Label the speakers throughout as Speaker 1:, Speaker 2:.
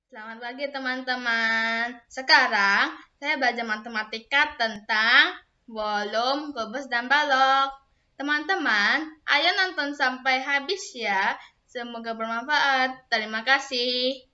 Speaker 1: Selamat pagi teman-teman. Sekarang saya belajar matematika tentang volume, kubus, dan balok. Teman-teman, ayo nonton sampai habis ya. Semoga bermanfaat. Terima kasih.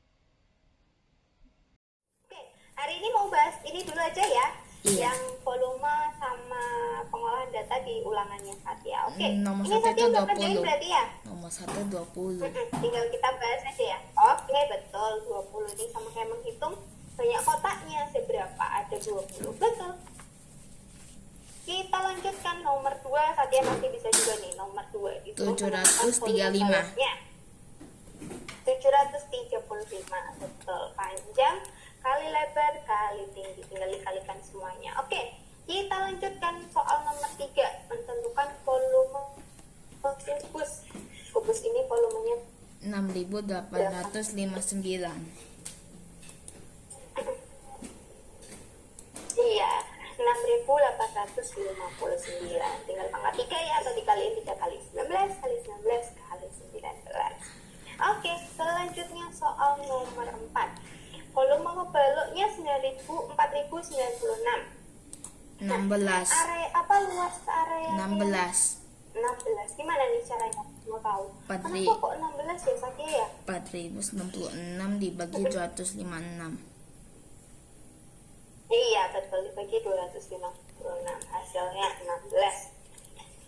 Speaker 2: Oke, hari ini mau bahas ini dulu aja ya.
Speaker 1: Iya.
Speaker 2: Yang volume sama pengolahan data di ulangannya Satya. Oke,
Speaker 1: Nomor
Speaker 2: ini
Speaker 1: satu
Speaker 2: Satya
Speaker 1: itu
Speaker 2: udah kerjain
Speaker 1: 20.
Speaker 2: berarti ya?
Speaker 1: Nomor satu 20.
Speaker 2: Tinggal kita bahas aja ya. Oke, betul 20 ini sama kayak menghitung banyak kotaknya seberapa, ada 20. Betul. Kita lanjutkan nomor 2. Satya masih bisa juga nih. Nomor 2 itu menemukan volume
Speaker 1: 735.
Speaker 2: baloknya. 735, betul. Panjang kali lebar kali tinggi, tinggal dikalikan semuanya. Oke, kita lanjutkan soal nomor 3. Menentukan volume kubus. Kubus ini volumenya
Speaker 1: 6859.
Speaker 2: iya 6859. Tinggal pangkat 3 ya, atau dikaliin 3 kali 19 kali 19 kali 19. Oke, selanjutnya soal nomor 4. Volume baloknya 4096.
Speaker 1: 16.
Speaker 2: Area apa, luas area
Speaker 1: 16.
Speaker 2: 16. Gimana nih caranya? Mau tahu?
Speaker 1: 4
Speaker 2: Kenapa kok 16 ya Satya ya?
Speaker 1: 4096 dibagi 256.
Speaker 2: Iya, betul, dibagi 256. Hasilnya 16.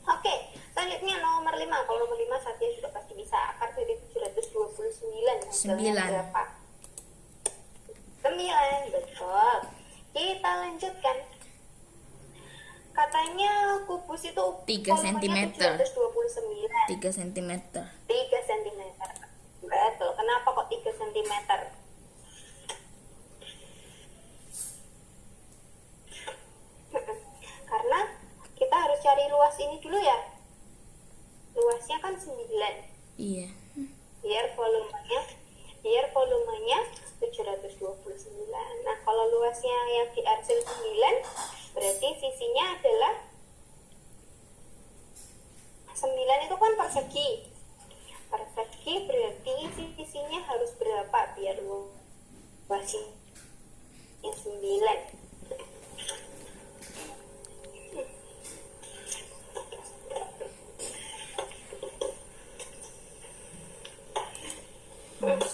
Speaker 2: Oke, selanjutnya nomor 5. Kalau nomor 5 Satya sudah pasti bisa. Akar dari 729. Hasilnya
Speaker 1: 9.
Speaker 2: berapa? 9, betul. Kita lanjutkan. Katanya kubus itu
Speaker 1: 3 cm.
Speaker 2: 729.
Speaker 1: 3 cm.
Speaker 2: 3 cm. Betul. Kenapa kok 3 cm? Karena kita harus cari luas ini dulu ya. Luasnya kan 9.
Speaker 1: Iya.
Speaker 2: Biar volumenya 729. Nah, kalau luasnya yang di arsil 9, berarti sisinya adalah 9 itu kan persegi. Persegi berarti sisinya harus berapa biar luasnya 9.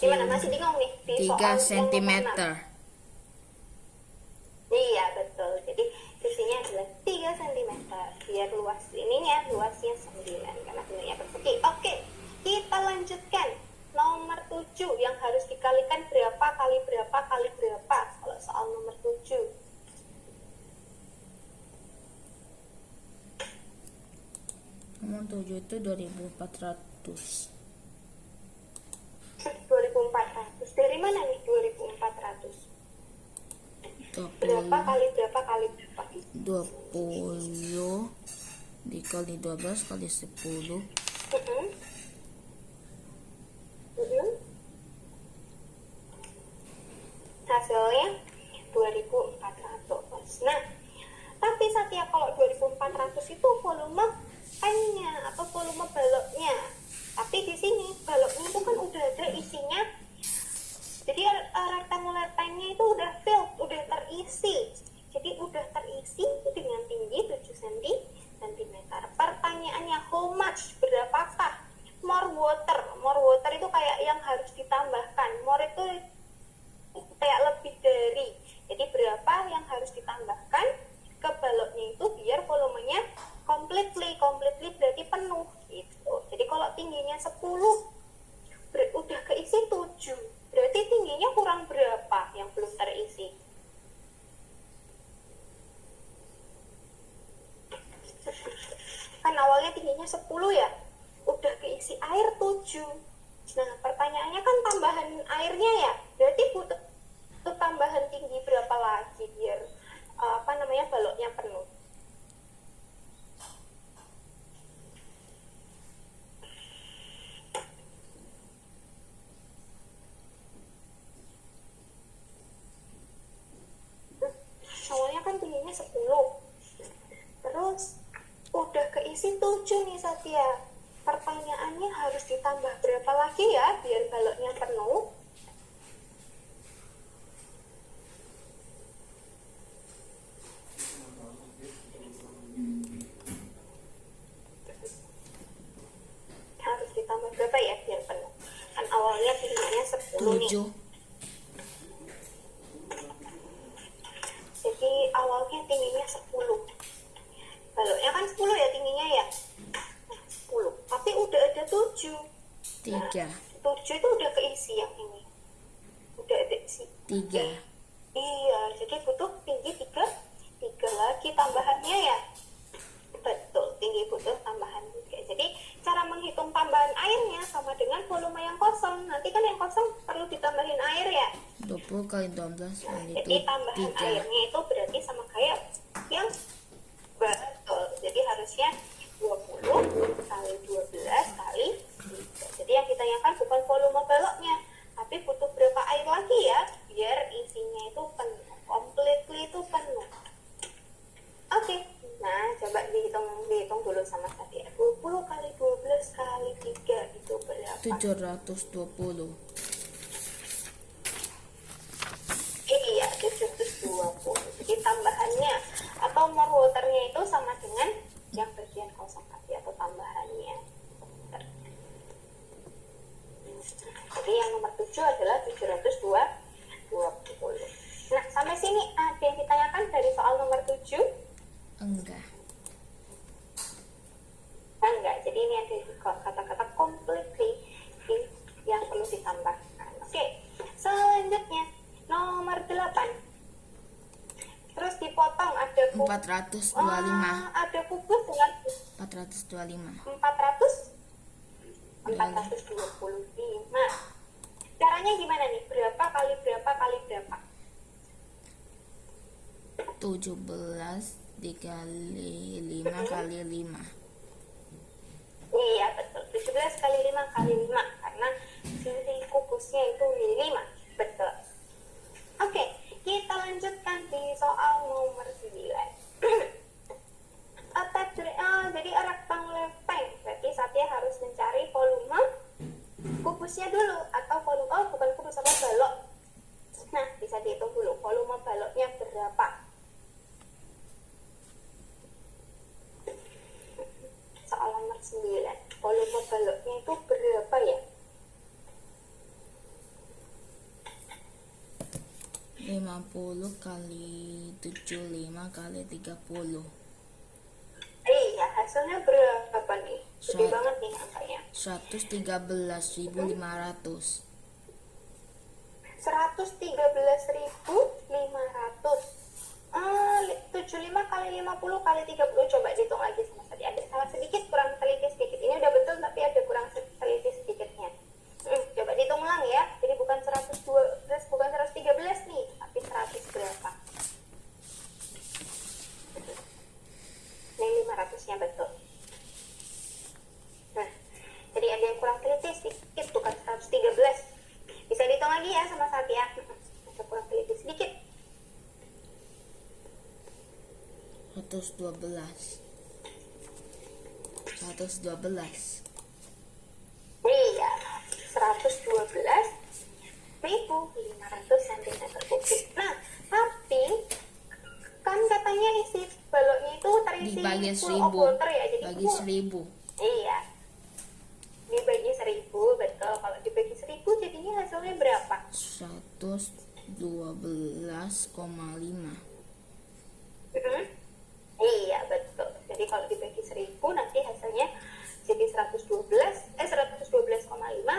Speaker 2: Gimana, masih bingung nih di
Speaker 1: 3
Speaker 2: soal yang
Speaker 1: cm.
Speaker 2: nomor 6? Iya, betul. Jadi sisinya adalah 3 cm. Biar luasnya 9 karena bentuknya persegi. Oke, kita lanjutkan. Nomor 7 yang harus dikalikan berapa kali berapa kali berapa kalau soal nomor 7.
Speaker 1: Nomor 7 itu 2400.
Speaker 2: 2400. Dari mana nih 2400? Berapa
Speaker 1: 20
Speaker 2: kali berapa kali berapa?
Speaker 1: 20 dikali 12 kali 10.
Speaker 2: Mm-mm. Mm-mm. Hasilnya 2400. Nah, tapi Satya, kalau 2400 itu volume pennya atau volume baloknya. Tapi di sini baloknya itu kan udah ada isinya. Jadi rectangular pennya itu udah filled, udah terisi. Jadi udah terisi dengan tinggi 7 cm. Pertanyaannya, how much? Berapakah? More water. More water itu kayak yang harus ditambahkan. More itu kayak lebih dari. Jadi berapa yang harus ditambahkan ke baloknya itu biar volumenya completely berarti penuh gitu. Jadi kalau tingginya 10 udah keisi 7, berarti tingginya kurang berapa yang belum terisi? Kan awalnya tingginya 10 ya, udah keisi air 7. Nah, pertanyaannya kan tambahan airnya ya, berarti butuh tambahan tinggi berapa lagi biar baloknya penuh. Awalnya kan tingginya 10, terus udah keisi 7 nih Satya. Pertanyaannya harus ditambah berapa lagi ya biar baloknya penuh? nih.
Speaker 1: 7.
Speaker 2: Jadi awalnya tingginya 10. Baloknya kan 10 ya tingginya ya. Nah, 10. Tapi udah ada 7.
Speaker 1: 3.
Speaker 2: 7 itu udah keisi yang ini. Udah ada isi.
Speaker 1: 3.
Speaker 2: Iya, jadi butuh tinggi 3 lagi tambahannya ya. Betul, tinggi butuh tambahan 3. Jadi cara menghitung tambahan airnya sama dengan volume yang kosong. Nanti kan yang kosong perlu ditambahin air ya.
Speaker 1: 20 kali 12 kali
Speaker 2: Jadi tambahan
Speaker 1: 3.
Speaker 2: airnya itu berarti sama kayak yang betul. Jadi harusnya 20 kali 12 kali 3. Jadi yang ditanyakan bukan volume baloknya, tapi butuh berapa air lagi ya biar isinya itu penuh, completely itu penuh. Oke, nah coba dihitung dulu sama tadi ya. 20 kali 12 kali 3 itu berapa?
Speaker 1: 720.
Speaker 2: Iya, 720. Jadi tambahannya atau more waternya itu sama dengan yang bagian kosong tadi atau tambahannya. Jadi yang nomor 7 adalah 720. Nah, sampai sini ada yang ditanyakan dari soal nomor 7?
Speaker 1: Enggak.
Speaker 2: Enggak, jadi ini ada kata-kata completely yang perlu ditambahkan. Oke, selanjutnya nomor 8. Terus dipotong ada
Speaker 1: 425.
Speaker 2: ada kubus dengan
Speaker 1: 425.
Speaker 2: 425. Caranya gimana nih? Berapa kali berapa kali berapa?
Speaker 1: 17 dikali 5 kali 5.
Speaker 2: Iya betul, 17 kali 5 kali 5 karena sisi kubusnya itu 5. Betul. Oke, kita lanjutkan di soal nomor 9. Jadi rectangular tank, berarti Satya harus mencari volume kubusnya dulu atau volume, bukan kubus, apa, balok. Nah, bisa dihitung dulu volume baloknya berapa. Soal nomor 9, volume baloknya itu berapa ya?
Speaker 1: 50 kali 75 kali 30.
Speaker 2: Iya, hasilnya berapa nih? Gede
Speaker 1: Sat-
Speaker 2: banget nih angkanya.
Speaker 1: 113.500.
Speaker 2: 113.500. 75 kali 50 kali 30. Coba dihitung lagi sama tadi. Ada salah sedikit, kurang teliti sedikit. Ini udah betul tapi ada kurang teliti sedikitnya. Coba dihitung ulang ya. Jadi bukan 112, bukan 113 nih, tapi 100 berapa? Ini 500-nya betul. Nah, jadi ada yang kurang teliti sedikit, bukan 113. Bisa dihitung lagi ya sama Satya. Ada kurang teliti sedikit.
Speaker 1: 112.
Speaker 2: Iya, 112.500 cm kubik. Nah, tapi kan katanya isi baloknya itu terisi
Speaker 1: Dibagi
Speaker 2: full of
Speaker 1: 1000.
Speaker 2: water ya, jadi
Speaker 1: Bagi 1000.
Speaker 2: Iya, dibagi 1000, betul. Kalau dibagi 1000 jadinya hasilnya berapa?
Speaker 1: 112,5.
Speaker 2: Iya, betul. Jadi kalau dibagi 1000 nanti hasilnya jadi 112,5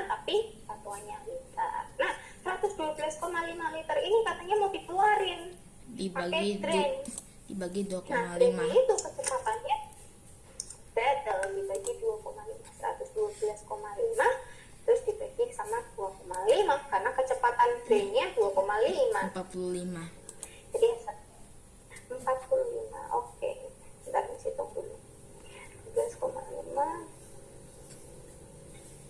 Speaker 2: tapi satuannya liter. Nah, 112,5 liter ini katanya mau dikeluarin pakai drain.
Speaker 1: Dibagi
Speaker 2: Nah, drain
Speaker 1: 2,5.
Speaker 2: itu kecepatannya betul, dibagi 2,5. 112,5 terus dibagi sama 2,5 karena kecepatan drainnya 2,5.
Speaker 1: 45.
Speaker 2: Jadi 45. Oke, bentar hitung dulu. 12,5.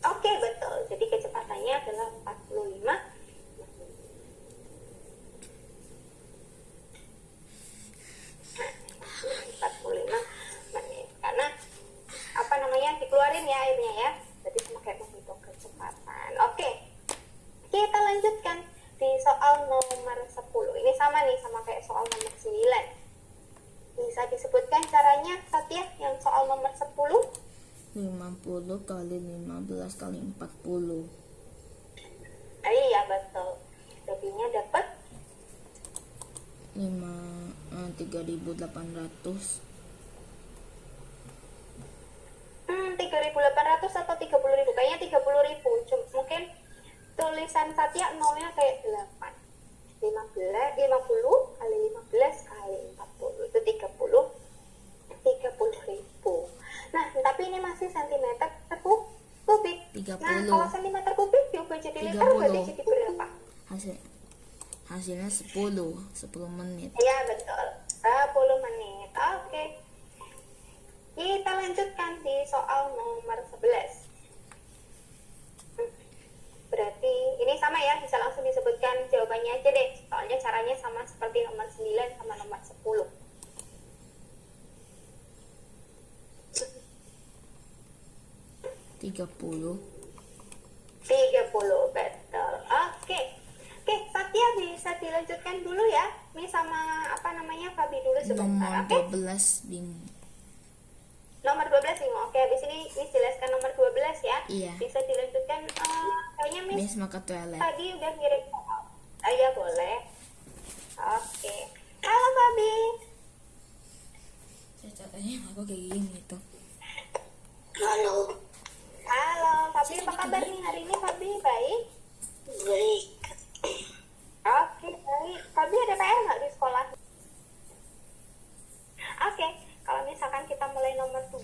Speaker 2: Oke, betul. Jadi kecepatannya adalah 45. Nah, 45 menit. Karena apa namanya, dikeluarin ya airnya ya. Jadi sama kayak menghitung kecepatan. Oke, kita lanjutkan di soal nomor 10. Ini sama nih, sama kayak soal nomor 9. Bisa disebutkan caranya, Satya, yang soal nomor 10?
Speaker 1: 50 kali 15 kali 40.
Speaker 2: Iya,
Speaker 3: 3.800.
Speaker 2: 3.800 atau 30.000? Kayaknya 30.000. Mungkin tulisan Satya nolnya kayak 8. 50 kali 15 kali 40 itu 30.000. Nah, tapi ini masih sentimeter kubik.
Speaker 3: 30.
Speaker 2: Nah, kalau sentimeter kubik diubah jadi liter
Speaker 3: 30.
Speaker 2: berarti jadi berapa?
Speaker 3: Hasilnya 10 menit.
Speaker 2: Iya, betul. 10 menit. Oke. Kita lanjutkan di soal nomor 11. Berarti ini sama ya, bisa langsung disebutkan jawabannya aja deh. Soalnya caranya sama seperti nomor 9 sama nomor 10.
Speaker 3: 30.
Speaker 2: 30, betul. Oke, Satya bisa dilanjutkan dulu ya. Ini sama Fabi dulu sebentar.
Speaker 3: Nomor
Speaker 2: Oke.
Speaker 3: 12 bingung.
Speaker 2: Nomor 12 nih. Oke, habis ini Miss jelaskan nomor 12 ya.
Speaker 3: Iya.
Speaker 2: Bisa dilanjutkan. Kayaknya Miss
Speaker 3: Miss mau ke toilet.
Speaker 2: tadi udah ngirim soal. Ya boleh. Oke. Halo Fabi.
Speaker 3: Caranya aku kayak gini tuh.
Speaker 2: Halo, Fabi apa kabar nih hari ini Fabi? Baik?
Speaker 4: Baik.
Speaker 2: Oke, baik. Fabi ada PR nggak di sekolah? Oke, kalau misalkan kita mulai nomor 2,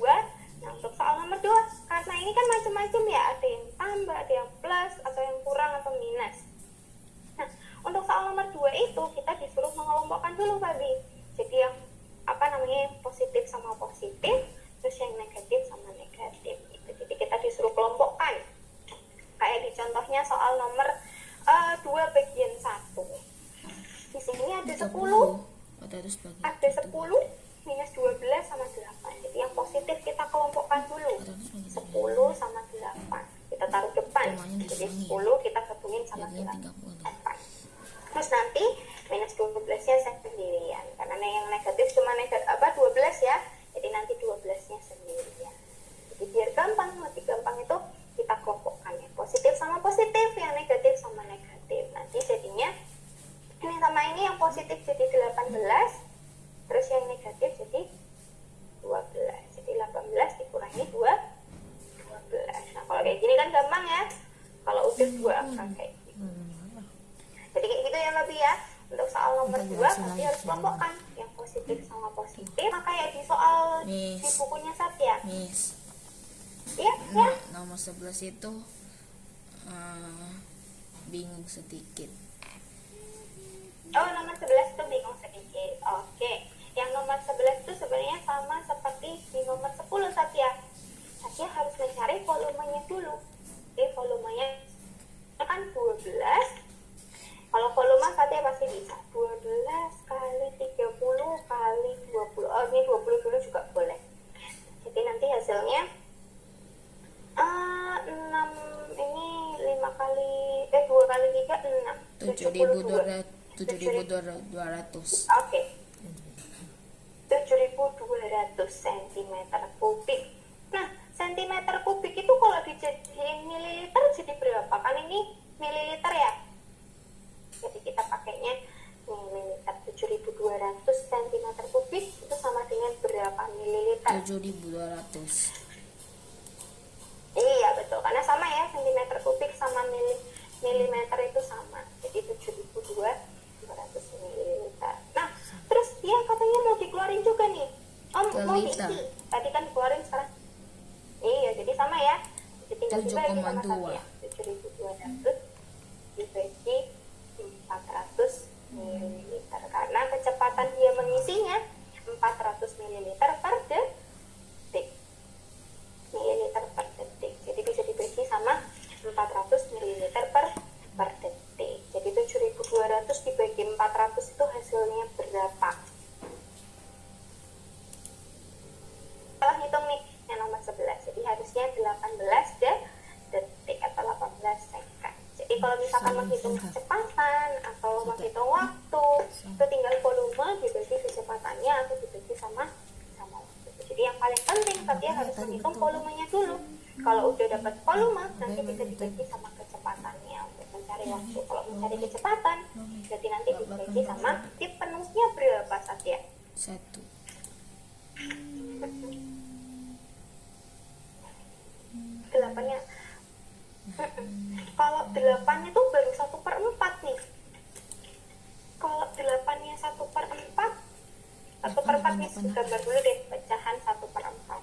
Speaker 2: nah untuk soal nomor 2, karena ini kan macam-macam ya, ada yang tambah, ada yang plus, atau yang kurang, atau minus. Nah, untuk soal nomor 2 itu, kita disuruh mengelompokkan dulu Fabi. Jadi yang positif sama positif, terus yang negatif sama negatif. Jadi kita disuruh kelompokkan. Kayak di contohnya soal nomor 2 bagian 1. Di sini ada 10, ada 10 minus 12 sama 8. Jadi yang positif kita kelompokkan dulu. 10 sama 8. Kita taruh depan. Jadi 10 kita gabungin sama 8. Terus nanti minus 12-nya sendirian. Karena yang negatif cuma 12 ya. Jadi nanti 12-nya sendirian. Jadi biar gampang, lebih gampang itu kita kelompokkan ya. Positif sama positif, yang negatif sama negatif. Nanti jadinya ini sama ini yang positif jadi 18, terus yang negatif jadi 12. Jadi 18 dikurangi 12. Nah, kalau kayak gini kan gampang ya. Kalau udah 2 angka kayak gitu. Jadi kayak gitu ya Babi ya. Untuk soal nomor 2 pasti harus kelompokkan yang positif sama positif. Nah, kayak di soal di bukunya Satya.
Speaker 3: Miss.
Speaker 2: Iya, ya.
Speaker 3: Nomor 11 itu bingung sedikit.
Speaker 2: Oh, nomor 11 itu bingung sedikit. Oke. Yang nomor 11 itu sebenarnya sama seperti di nomor 10 Satya. Satya harus mencari volumenya dulu. Jadi volumenya kan 12. Kalau volume Satya pasti bisa 12 kali 30 kali 20. Oh, ini 20 dulu juga boleh. Jadi nanti hasilnya 6, ini 5 kali 2 kali 3 6.
Speaker 3: 7.200.
Speaker 2: Oke. 7.200 cm kubik. Nah, cm kubik itu kalau dijadiin mililiter jadi berapa? Kan ini mililiter ya. Jadi kita pakainya mililiter. 7.200 cm kubik itu sama dengan berapa mililiter?
Speaker 3: 7.200.
Speaker 2: Iya betul, karena sama ya, cm kubik sama milimeter itu sama. Jadi 7.200 mililiter. Nah, terus dia katanya mau dikeluarin juga nih. Mau diisi. Tadi kan dikeluarin sekarang. Iya, jadi sama ya. Jadi tinggal dibagi sama Satya. 7.200 dibagi 400 ml. Karena kecepatan dia mengisinya 400 ml per detik. Mililiter per detik. Jadi bisa dibagi sama 400 ml per detik. Jadi 7.200 dibagi 400 itu hasilnya berapa? Salah hitung nih yang nomor 11. Jadi harusnya 18 detik atau 18 second. Jadi kalau misalkan menghitung kecepatan atau menghitung waktu, itu tinggal volume dibagi kecepatannya atau dibagi sama waktu. Jadi yang paling penting Satya harus menghitung volumenya dulu. Kalau udah dapat volume, nanti bisa dibagi sama kecepatannya untuk mencari waktu. Kalau mencari kecepatan, berarti nanti dibagi sama tip penuhnya berapa Satya?
Speaker 3: 1.
Speaker 2: Delapannya. Kalau 8 itu baru 1/4 nih. Kalau 8-nya 1/4, 1/4 nih gambar dulu deh, pecahan 1/4.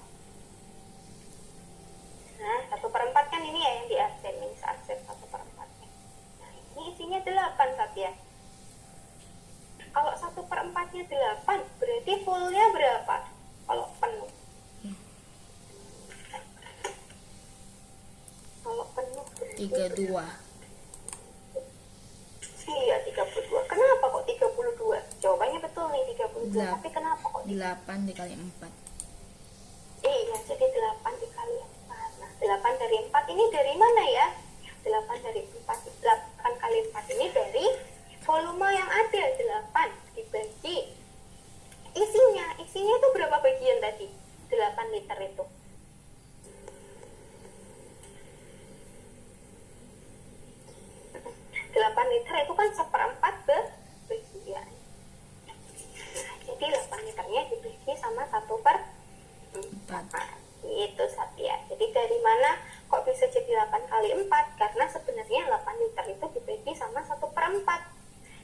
Speaker 2: Nah, 1/4 kan ini ya yang di absen, ini absen 1/4. Nah, ini isinya 8 Satya. Kalau 1/4-nya 8, berarti fullnya berapa? Kalau penuh. Kalau penuh berarti
Speaker 3: 32.
Speaker 2: Iya, 32. Kenapa kok 32? Jawabannya betul nih 32,
Speaker 3: Delap-
Speaker 2: tapi kenapa kok
Speaker 3: 8 dikali 4.
Speaker 2: Iya, jadi 8 dikali 4. Nah, 8 dari 4 ini dari mana ya? 8 dari 4, 8 kali 4 ini dari volume yang ada, 8 dibagi isinya. Isinya itu berapa bagian tadi? 8 liter itu. 8 liter itu kan 1/4 bagian. Nah, jadi 8 liternya dibagi sama 1/4. Itu Satya. Jadi dari mana kok bisa jadi 8 kali 4? Karena sebenarnya 8 liter itu dibagi sama 1/4.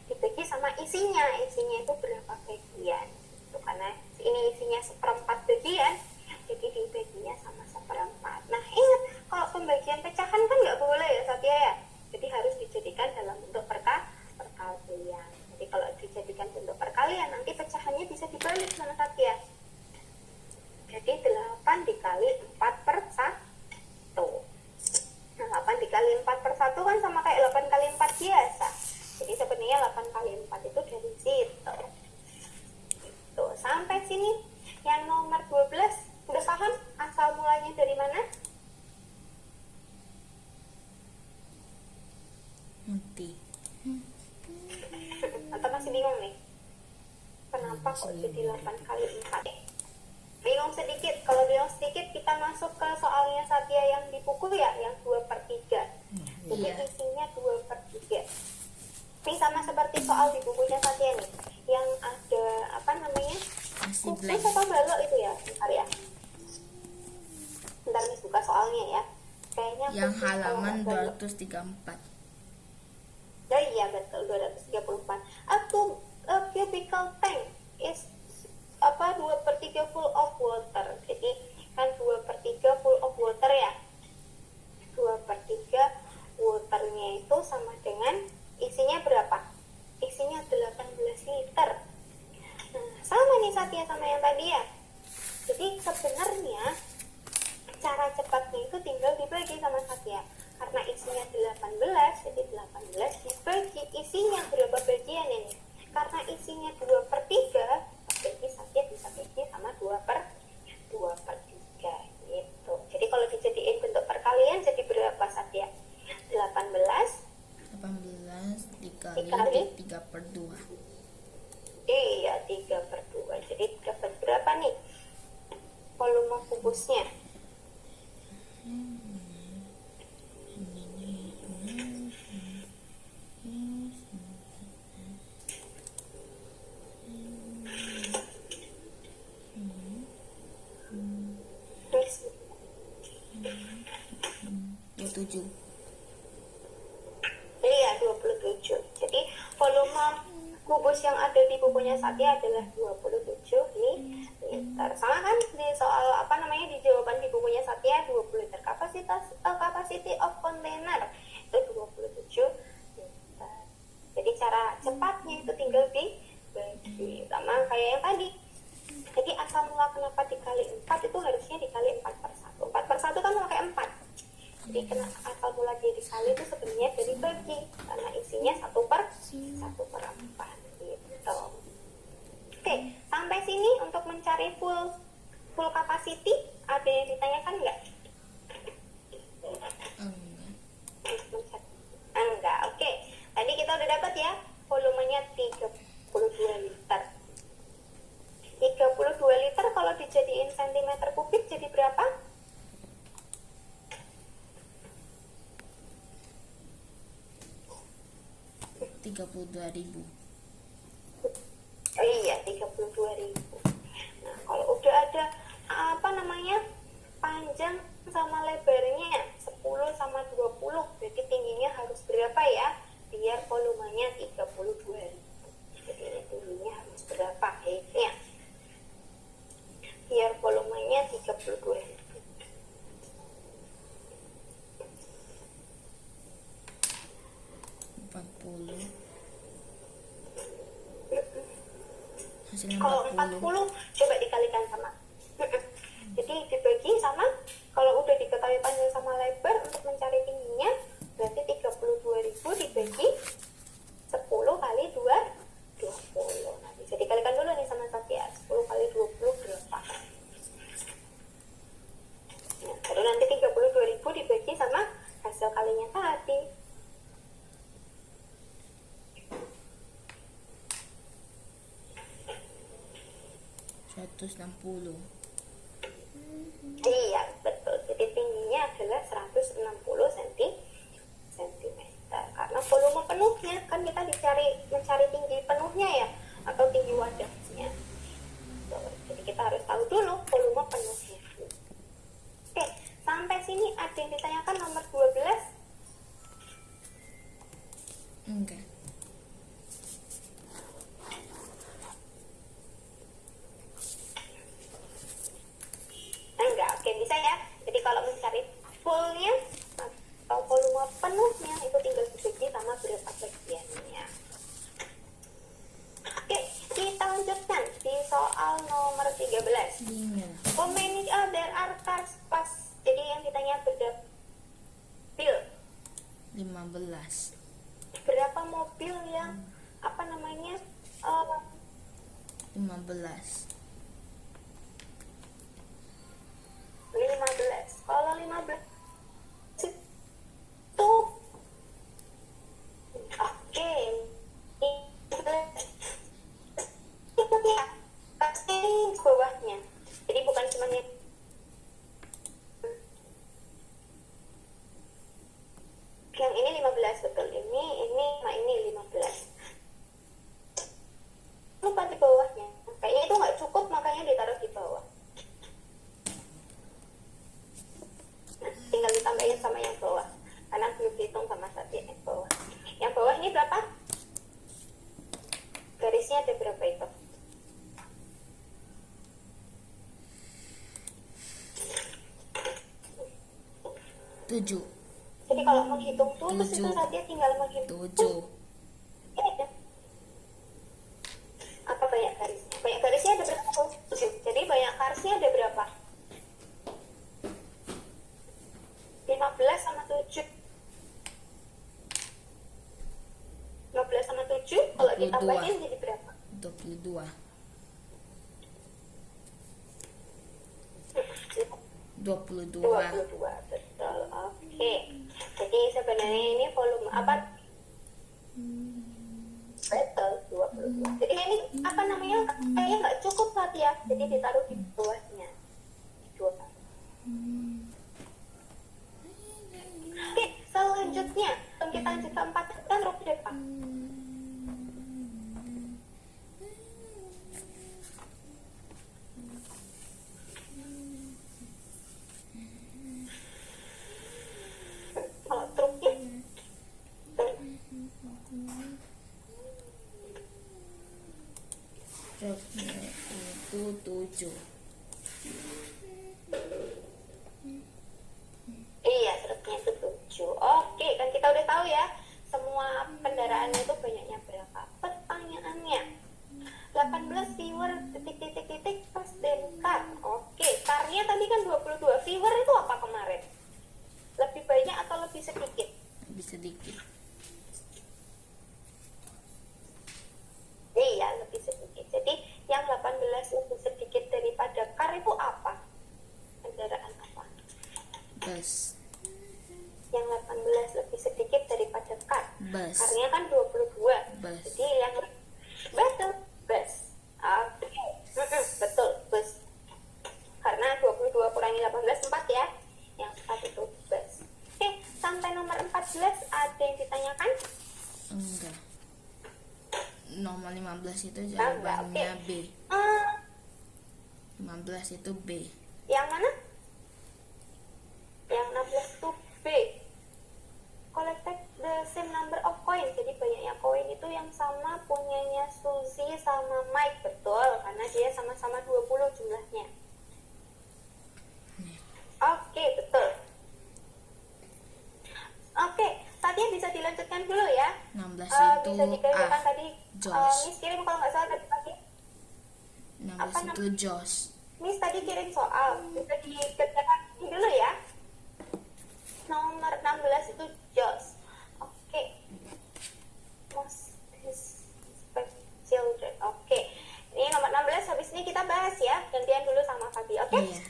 Speaker 2: Dibagi sama isinya. Isinya itu berapa bagian? Itu karena ini isinya 1/4 bagian, jadi dibaginya sama 1/4. Nah, ingat kalau pembagian pecahan kan nggak boleh ya Satya ya. Jadi harus dijadikan dalam bentuk perkalian. Jadi kalau dijadikan bentuk perkalian, nanti pecahannya bisa dibalik sama Satya. Jadi 8 dikali 4/1. Nah, 8 dikali 4/1 kan sama kayak 8 kali 4 biasa. Jadi sebenarnya 8 kali 4 itu dari situ. Tuh, sampai sini yang nomor 12 udah paham asal mulanya dari mana?
Speaker 3: Nanti.
Speaker 2: Atau masih bingung nih? Kenapa kok jadi 8 kali 4? Bingung sedikit. Kalau bingung sedikit, kita masuk ke soalnya Satya yang di buku ya, yang 2/3. Jadi
Speaker 3: Iya.
Speaker 2: isinya 2/3. Ini sama seperti soal di bukunya Satya nih, yang ada apa namanya?
Speaker 3: Masih
Speaker 2: Kukus
Speaker 3: blank.
Speaker 2: apa balok itu ya? Bentar ya. Bentar nih buka soalnya ya. Kayaknya
Speaker 3: Yang
Speaker 2: kukus kalau
Speaker 3: halaman
Speaker 2: nggak balok.
Speaker 3: 234.
Speaker 2: Oh iya betul 234. A cubicle tank is 2/3 full of water. Jadi kan 2/3 full of water ya. 2/3 waternya itu sama dengan isinya berapa? Isinya 18 liter. Nah, sama nih Satya sama yang tadi ya. Jadi sebenarnya cara cepatnya itu tinggal dibagi sama Satya. Karena isinya 18, jadi 18 dibagi isinya berapa bagian ini? Karena isinya 2/3, jadi Satya bisa bagi sama 2/3 gitu. Jadi kalau dijadiin bentuk perkalian jadi berapa Satya? 18
Speaker 3: dikali 3/2.
Speaker 2: Iya, 3/2. Jadi dapat berapa nih volume kubusnya? Terus
Speaker 3: 27.
Speaker 2: iya 27. Jadi volume kubus yang ada di bukunya Satya adalah 27 liter. Sama kan di soal apa namanya di jawaban di bukunya Satya 20 liter capacity of container itu 27 liter. Jadi cara cepatnya itu tinggal dibagi sama kayak yang tadi. Jadi asal mula kenapa dikali 4 itu harusnya dikali 4/1. 4/1 kan pakai 4. Jadi kenapa asal mula dia dikali itu sebenarnya dari bagi karena isinya 1/4 gitu. Oke, sampai sini untuk mencari full capacity ada yang ditanyakan nggak?
Speaker 3: Enggak.
Speaker 2: Enggak, oke. Tadi kita udah dapat ya volumenya 32 liter. 32 liter kalau dijadiin sentimeter kubik jadi berapa?
Speaker 3: 32.000.
Speaker 2: Oh iya, 32 32.000. Nah, kalau udah ada panjang sama lebarnya 10 sama 20, berarti tingginya harus berapa ya? Biar volumenya 32.000. Jadi ini tingginya harus berapa? Ya. Biar volumenya 32.000.
Speaker 3: 40. Hasilnya
Speaker 2: Kalau
Speaker 3: 40.
Speaker 2: 40 coba dikalikan sama. Jadi dibagi sama, kalau udah diketahui panjang sama lebar untuk mencari tingginya, berarti 32.000 dibagi 10 kali 2, 20. Nah, bisa dikalikan dulu nih sama Satya. 10 kali 20 berapa? Nah, baru nanti 32.000 dibagi sama hasil kalinya tadi.
Speaker 3: 160.
Speaker 2: Iya, betul. Jadi tingginya adalah 160 cm. Karena volume penuhnya, kan kita mencari tinggi penuhnya ya, atau tinggi wadahnya. Tuh, jadi kita harus tahu dulu volume penuhnya. Oke, sampai sini ada yang ditanyakan nomor 12.
Speaker 3: Enggak.
Speaker 2: Enggak, oke bisa ya. Jadi kalau mencari fullnya atau volume penuhnya itu tinggal dibagi sama berapa bagiannya. Oke, kita lanjutkan di soal nomor 13. How many there are cars pas? Jadi yang ditanya berapa
Speaker 3: 15.
Speaker 2: berapa mobil yang
Speaker 3: 15.
Speaker 2: 15. Kalau 15 itu oke. Pasti bawahnya. Jadi bukan cuma yang ini 15, betul. Ini sama ini 15. Lupa di bawahnya. Kayaknya itu nggak cukup, makanya ditaruh di bawah. Nah, tinggal ditambahin sama yang bawah. Karena belum dihitung sama Satya yang bawah. Yang bawah ini berapa? Garisnya ada berapa itu?
Speaker 3: Tujuh.
Speaker 2: Jadi kalau menghitung terus itu
Speaker 3: 7.
Speaker 2: Satya tinggal menghitung.
Speaker 3: 7.
Speaker 2: Apa banyak garisnya? Banyak garisnya ada berapa? 7. Jadi banyak garisnya ada berapa? 15 sama 7. 15 sama 7 kalau
Speaker 3: 22.
Speaker 2: ditambahin jadi berapa?
Speaker 3: 22.
Speaker 2: 22, betul. Oke. Jadi sebenarnya ini volume apa? Betul, 22. Jadi ini kayaknya nggak cukup Satya. Jadi ditaruh di bawahnya. 2. Oke, selanjutnya kita lanjut ke 4 kan row depan. Kalau truknya
Speaker 3: Truknya itu 7.
Speaker 2: iya, truknya itu 7. Oke, kan kita udah tahu ya semua kendaraannya itu banyaknya berapa. Pertanyaannya 18 viewer titik pas dan car. Oke, carnya tadi kan 22. Viewer itu apa kemarin? Lebih banyak atau lebih sedikit?
Speaker 3: Lebih sedikit.
Speaker 2: Iya, lebih sedikit. Jadi yang 18 lebih sedikit daripada car itu apa? Kendaraan apa?
Speaker 3: Bus.
Speaker 2: Yang 18 lebih sedikit daripada car.
Speaker 3: Bus.
Speaker 2: Karnya kan 22.
Speaker 3: Bus.
Speaker 2: Jadi yang betul, bus. Oke. Betul, bus. Karena 22 kurangi 18 4 ya. Yang 4 itu bus. Oke, sampai nomor 14 ada yang ditanyakan?
Speaker 3: Enggak. Nomor 15 itu
Speaker 2: Enggak,
Speaker 3: jawabannya
Speaker 2: oke.
Speaker 3: B. 15 itu B.
Speaker 2: Yang mana? Yang 16 itu B. Collected the same number of coin. Jadi banyaknya koin itu yang sama punyanya Suzy sama Mike. Betul, karena dia sama-sama 20 jumlahnya. Oke, betul. Oke, tadi bisa dilanjutkan dulu ya.
Speaker 3: 16 itu
Speaker 2: Bisa dikerjakan
Speaker 3: A.
Speaker 2: tadi.
Speaker 3: Josh.
Speaker 2: Miss kirim kalau nggak salah tadi pagi.
Speaker 3: 16 itu Josh.
Speaker 2: Miss tadi kirim soal. Bisa dikerjakan dulu ya. Nomor 16 itu Josh. Oke. Most respect children. Oke. Ini nomor 16. Habis ini kita bahas ya. Gantian dulu sama Fabi. Oke?
Speaker 3: Iya.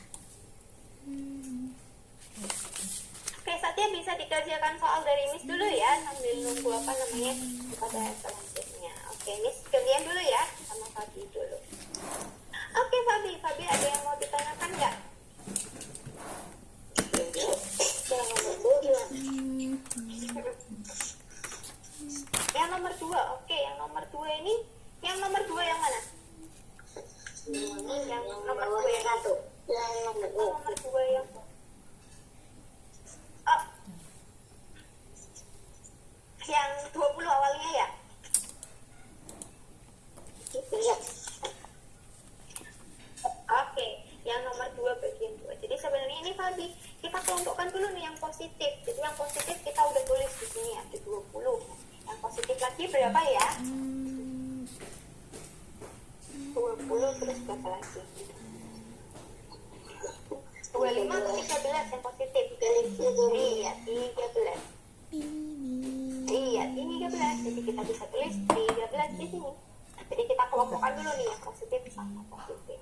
Speaker 2: Oke, Satya bisa dikerjakan soal dari Miss dulu ya, sambil nunggu apa namanya pada selanjutnya. Oke, Miss gantian dulu ya, sama Fabi dulu. Oke, Fabi ada yang mau ditanyakan nggak? Yang nomor 2, oke, yang nomor 2 ini, yang nomor 2 yang mana? Yang nomor 2 yang satu. Nomor 2 yang yang 20 awalnya ya? Iya. Oke, yang nomor 2 bagian 2. Jadi sebenarnya ini Fabi, kita kelompokkan dulu nih yang positif. Jadi yang positif kita udah tulis di sini ada 20. Yang positif lagi berapa ya? 20 terus berapa lagi? 25 atau 13 yang positif? Iya, 13. Iya, ini 13. Jadi kita bisa tulis 13 di sini. Jadi kita kelompokkan dulu nih yang positif sama positif.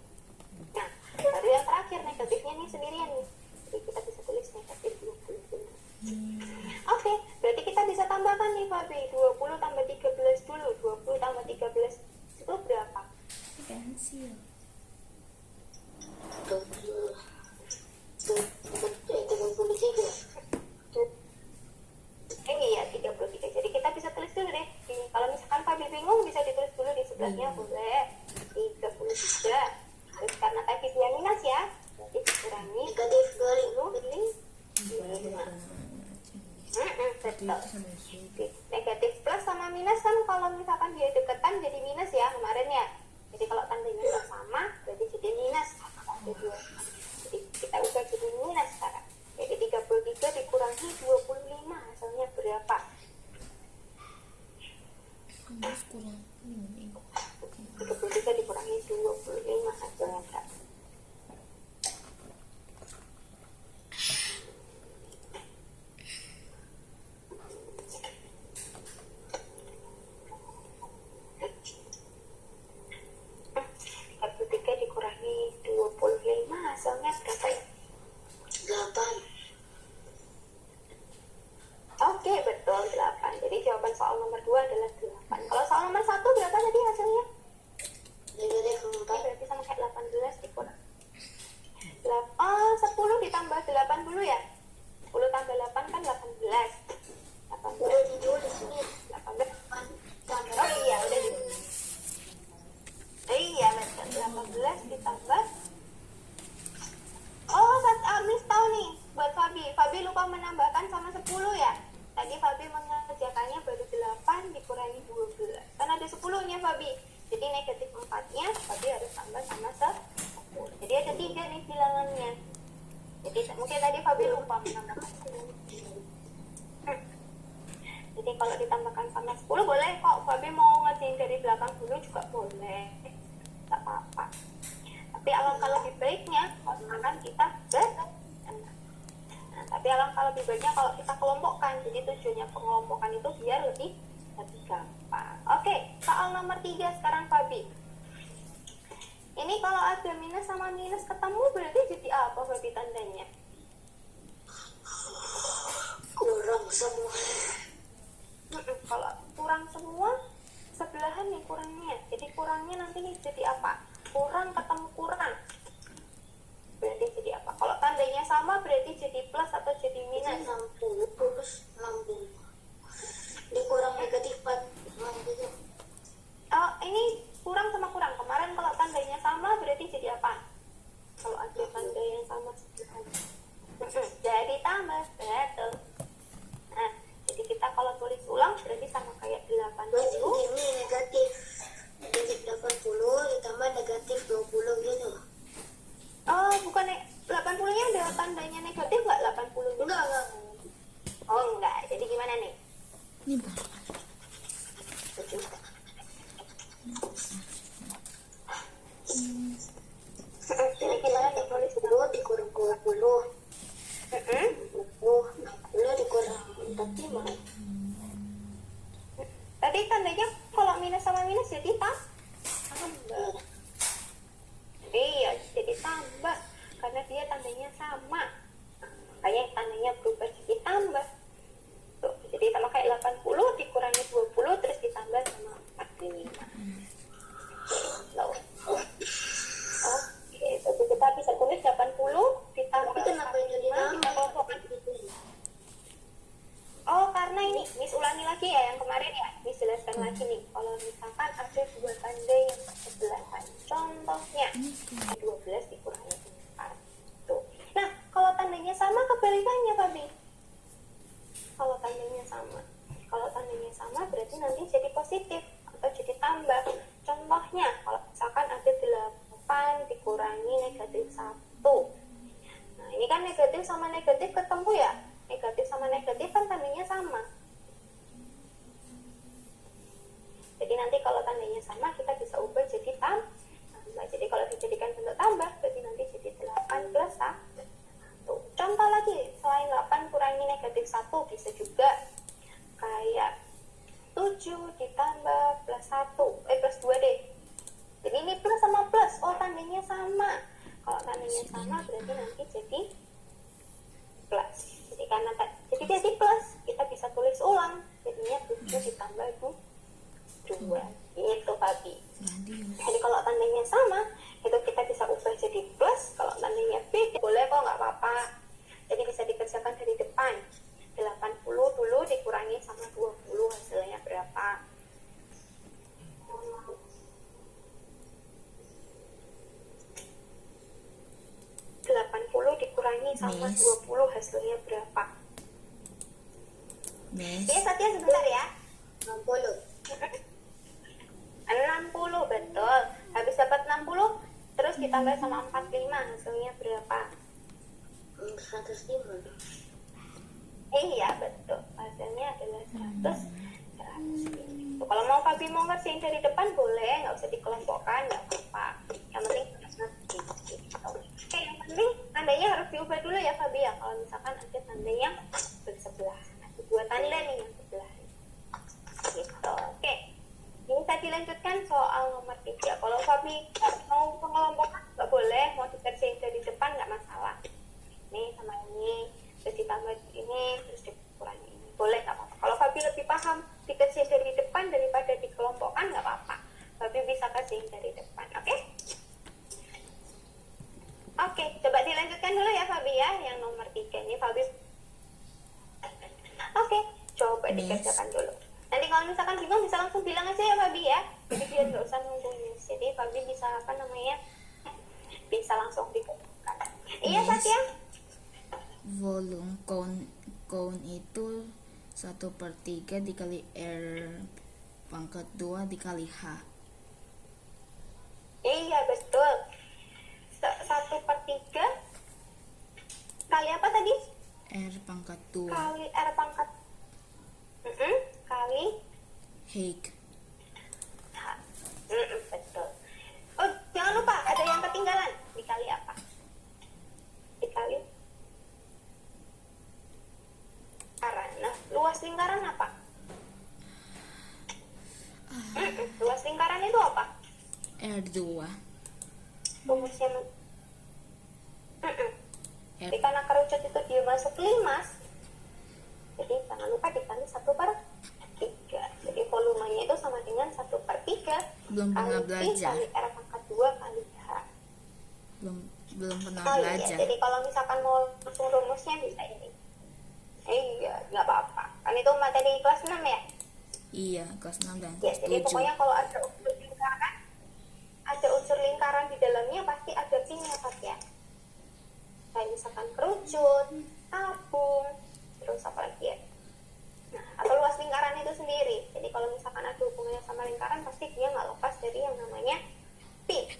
Speaker 2: Nah, baru yang terakhir negatifnya nih sendirian nih. Jadi kita bisa tulis negatif 20. Oke, berarti kita bisa tambahkan nih Fabi. 20 tambah 13 dulu. 20 tambah 13 itu berapa?
Speaker 3: Pensil.
Speaker 2: Iya, 33. Jadi kita bisa tulis dulu deh. Kalau misalkan Fabi bingung bisa ditulis dulu di sebelahnya boleh. 33. Terus karena tadi dia minus ya, berarti dikurangi negatif 25. Betul. Negatif plus sama minus kan kalau misalkan dia deketan jadi minus ya kemarin ya. Jadi kalau tandanya nggak sama berarti jadi minus. Jadi kita ubah jadi minus sekarang. Jadi 33 dikurangi 25 hasilnya berapa?
Speaker 3: Terus kurang
Speaker 2: 33 dikurangi 25 hasilnya berapa? Dikurangi 25 hasilnya berapa ya? 8. Oke, betul 8. Jadi jawaban soal nomor 2 adalah 8. Kalau soal nomor 1 berapa tadi hasilnya? Berarti sama kayak 18 dikurang. 10 ditambah 8 dulu ya. 10 tambah 8 kan 18. 18. Oh iya, udah di. Iya, betul. 18 ditambah. Oh, Miss tahu nih buat Fabi. Fabi lupa menambahkan sama 10 ya. Tadi Fabi mengerjakannya baru 8 dikurangi 12. Kan ada 10-nya Fabi. Jadi negatif 4-nya Fabi harus tambah sama 10. Jadi ada 3 nih bilangannya. Jadi mungkin tadi Fabi lupa menambahkan 10. Jadi kalau ditambahkan sama 10 boleh kok. Fabi mau ngerjain dari belakang dulu juga boleh. Tak apa-apa. Tapi alangkah lebih baiknya kalau misalkan kita tapi alangkah lebih baiknya kalau kita kelompokkan. Jadi tujuannya pengelompokan itu biar lebih gampang. Oke, soal nomor 3 sekarang Fabi. Ini kalau ada minus sama minus ketemu berarti jadi apa Fabi tandanya? Kurang semua. Kalau kurang semua sebelahan nih kurangnya. Jadi kurangnya nanti nih jadi apa? Kurang ketemu kurang. Berarti jadi apa? Kalau tandanya sama berarti jadi plus atau jadi minus? 60 plus 60. Dikurang negatif 4. Oh, ini kurang sama kurang. Kemarin kalau tandanya sama berarti jadi apa? jadi tambah. Iya, jadi tambah karena dia tandanya sama. Makanya tandanya berubah jadi tambah. Tuh, jadi sama kayak 80 dikurangi 20 terus ditambah sama 45. Loh. Oke, jadi kita bisa tulis 80 ditambah 45 kita kelompokkan. Oh, karena ini, Miss ulangi lagi ya yang kemarin ya. Miss jelaskan lagi nih. Kalau misalkan ada dua tanda yang bersebelahan. Contohnya, 12 dikurangi 4. Tuh. Nah, kalau tandanya sama kebalikannya, Fabi. Kalau tandanya sama. Kalau tandanya sama berarti nanti jadi positif atau jadi tambah. Contohnya, kalau misalkan ada 8 dikurangi negatif 1. Nah, ini kan negatif sama negatif ketemu ya. Negatif sama negatif kan tandanya sama. Jadi nanti kalau tandanya sama kita bisa ubah jadi tambah. Jadi kalau dijadikan bentuk tambah berarti nanti jadi 8 plus 1. Contoh lagi, selain 8 kurangi negatif 1 bisa juga kayak 7 ditambah plus 1 plus 2 deh. Jadi ini plus sama plus, oh tandanya sama. Kalau tandanya sama berarti nanti jadi plus. Jadi karena jadi plus, kita bisa tulis ulang. Jadinya 7 ditambah 2. Itu Fabi. Jadi kalau tandanya sama, itu kita bisa ubah jadi plus. Kalau tandanya beda, boleh kok, nggak apa-apa. Jadi bisa dikerjakan dari depan. 80 dulu dikurangi sama 20, hasilnya berapa? Dikurangi sama
Speaker 3: Miss.
Speaker 2: 20 hasilnya berapa?
Speaker 3: Miss,
Speaker 2: Oke, Satya sebentar ya. 60. 60 betul. Habis dapat 60 terus ditambah sama 45 hasilnya berapa? 105. Iya betul. Hasilnya adalah 100. Kalau mau Fabi mau ngerjain dari depan boleh, nggak usah dikelompokkan, nggak apa-apa. Yang penting Oke, yang penting tandanya harus diubah dulu ya Fabi ya. Kalau misalkan ada tanda yang bersebelah, ada dua tanda nih yang sebelah. Gitu. Oke. Ini tadi lanjutkan soal nomor 3. Kalau Fabi mau pengelompokan nggak boleh, mau dikerjain dari depan nggak masalah. Ini sama ini, terus ditambah ini, terus dikurangi ini. Boleh nggak apa-apa. Kalau Fabi lebih paham dikerjain dari depan daripada dikelompokkan nggak apa-apa. Fabi bisa kerjain dari depan, oke? Oke, coba dilanjutkan dulu ya Fabi ya, yang nomor 3 ini Fabi. Oke, coba dikerjakan dulu. Nanti kalau misalkan bingung bisa langsung bilang aja ya Fabi ya. Jadi biar nggak usah nunggu Miss. Jadi Fabi bisa bisa langsung dikerjakan. Iya Satya?
Speaker 3: volume cone itu 1/3 dikali R pangkat 2 dikali H.
Speaker 2: Iya betul. 1/3 kali apa tadi?
Speaker 3: R pangkat 2
Speaker 2: Kali R pangkat kali
Speaker 3: H.
Speaker 2: betul. Oh jangan lupa ada yang ketinggalan. Dikali apa? Dikali lingkaran. Nah luas lingkaran apa? Luas lingkaran itu apa?
Speaker 3: R2
Speaker 2: Rumusnya jadi karena kerucut itu dia masuk limas, jadi jangan lupa dikali 1/3. Jadi volumenya itu sama dengan 1/3
Speaker 3: Belum pernah belajar.
Speaker 2: kali R pangkat 2 kali H.
Speaker 3: belum pernah
Speaker 2: Oh iya,
Speaker 3: belajar.
Speaker 2: jadi kalau misalkan mau langsung rumusnya bisa ini. Iya, nggak apa-apa. Kan itu materi kelas 6 ya?
Speaker 3: Iya, kelas 6 dan
Speaker 2: Ya,
Speaker 3: kelas
Speaker 2: jadi
Speaker 3: 7.
Speaker 2: pokoknya kalau ada unsur lingkaran di dalamnya pasti ada pinnya Pak ya. Kayak misalkan kerucut, tabung, terus apa lagi ya? Nah, atau luas lingkaran itu sendiri. Jadi kalau misalkan ada hubungannya sama lingkaran pasti dia nggak lepas dari yang namanya pi.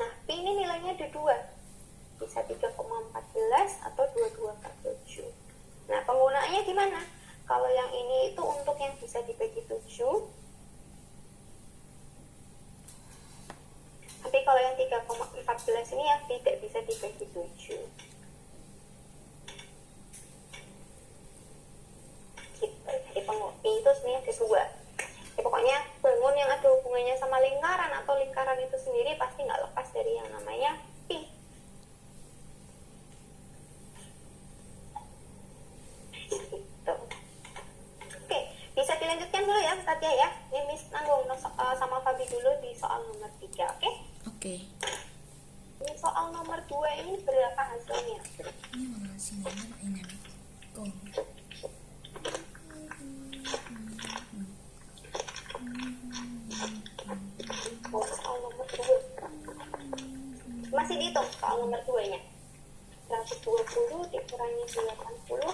Speaker 2: Nah, pi ini nilainya ada 2. Bisa 3,14 atau 22/7. Nah, penggunaannya gimana? Kalau yang ini itu untuk yang bisa dibagi 7. Tapi kalau yang 3,14 ini yang tidak bisa dibagi 7. Gitu. Jadi pengundi itu sebenarnya ada 2. Ya, pokoknya bangun yang hubungannya sama lingkaran atau lingkaran itu sendiri pasti nggak lepas dari yang namanya pi. Gitu. Oke, bisa dilanjutkan dulu ya Satya ya. Ini Miss nanggung sama Fabi dulu di soal nomor 3, oke?
Speaker 3: Oke.
Speaker 2: Ini soal nomor 2 ini berapa hasilnya?
Speaker 3: Ini mana sih ini? Kong.
Speaker 2: Soal nomor 2. Masih dihitung soal nomor 2-nya. 120 dikurangi 80.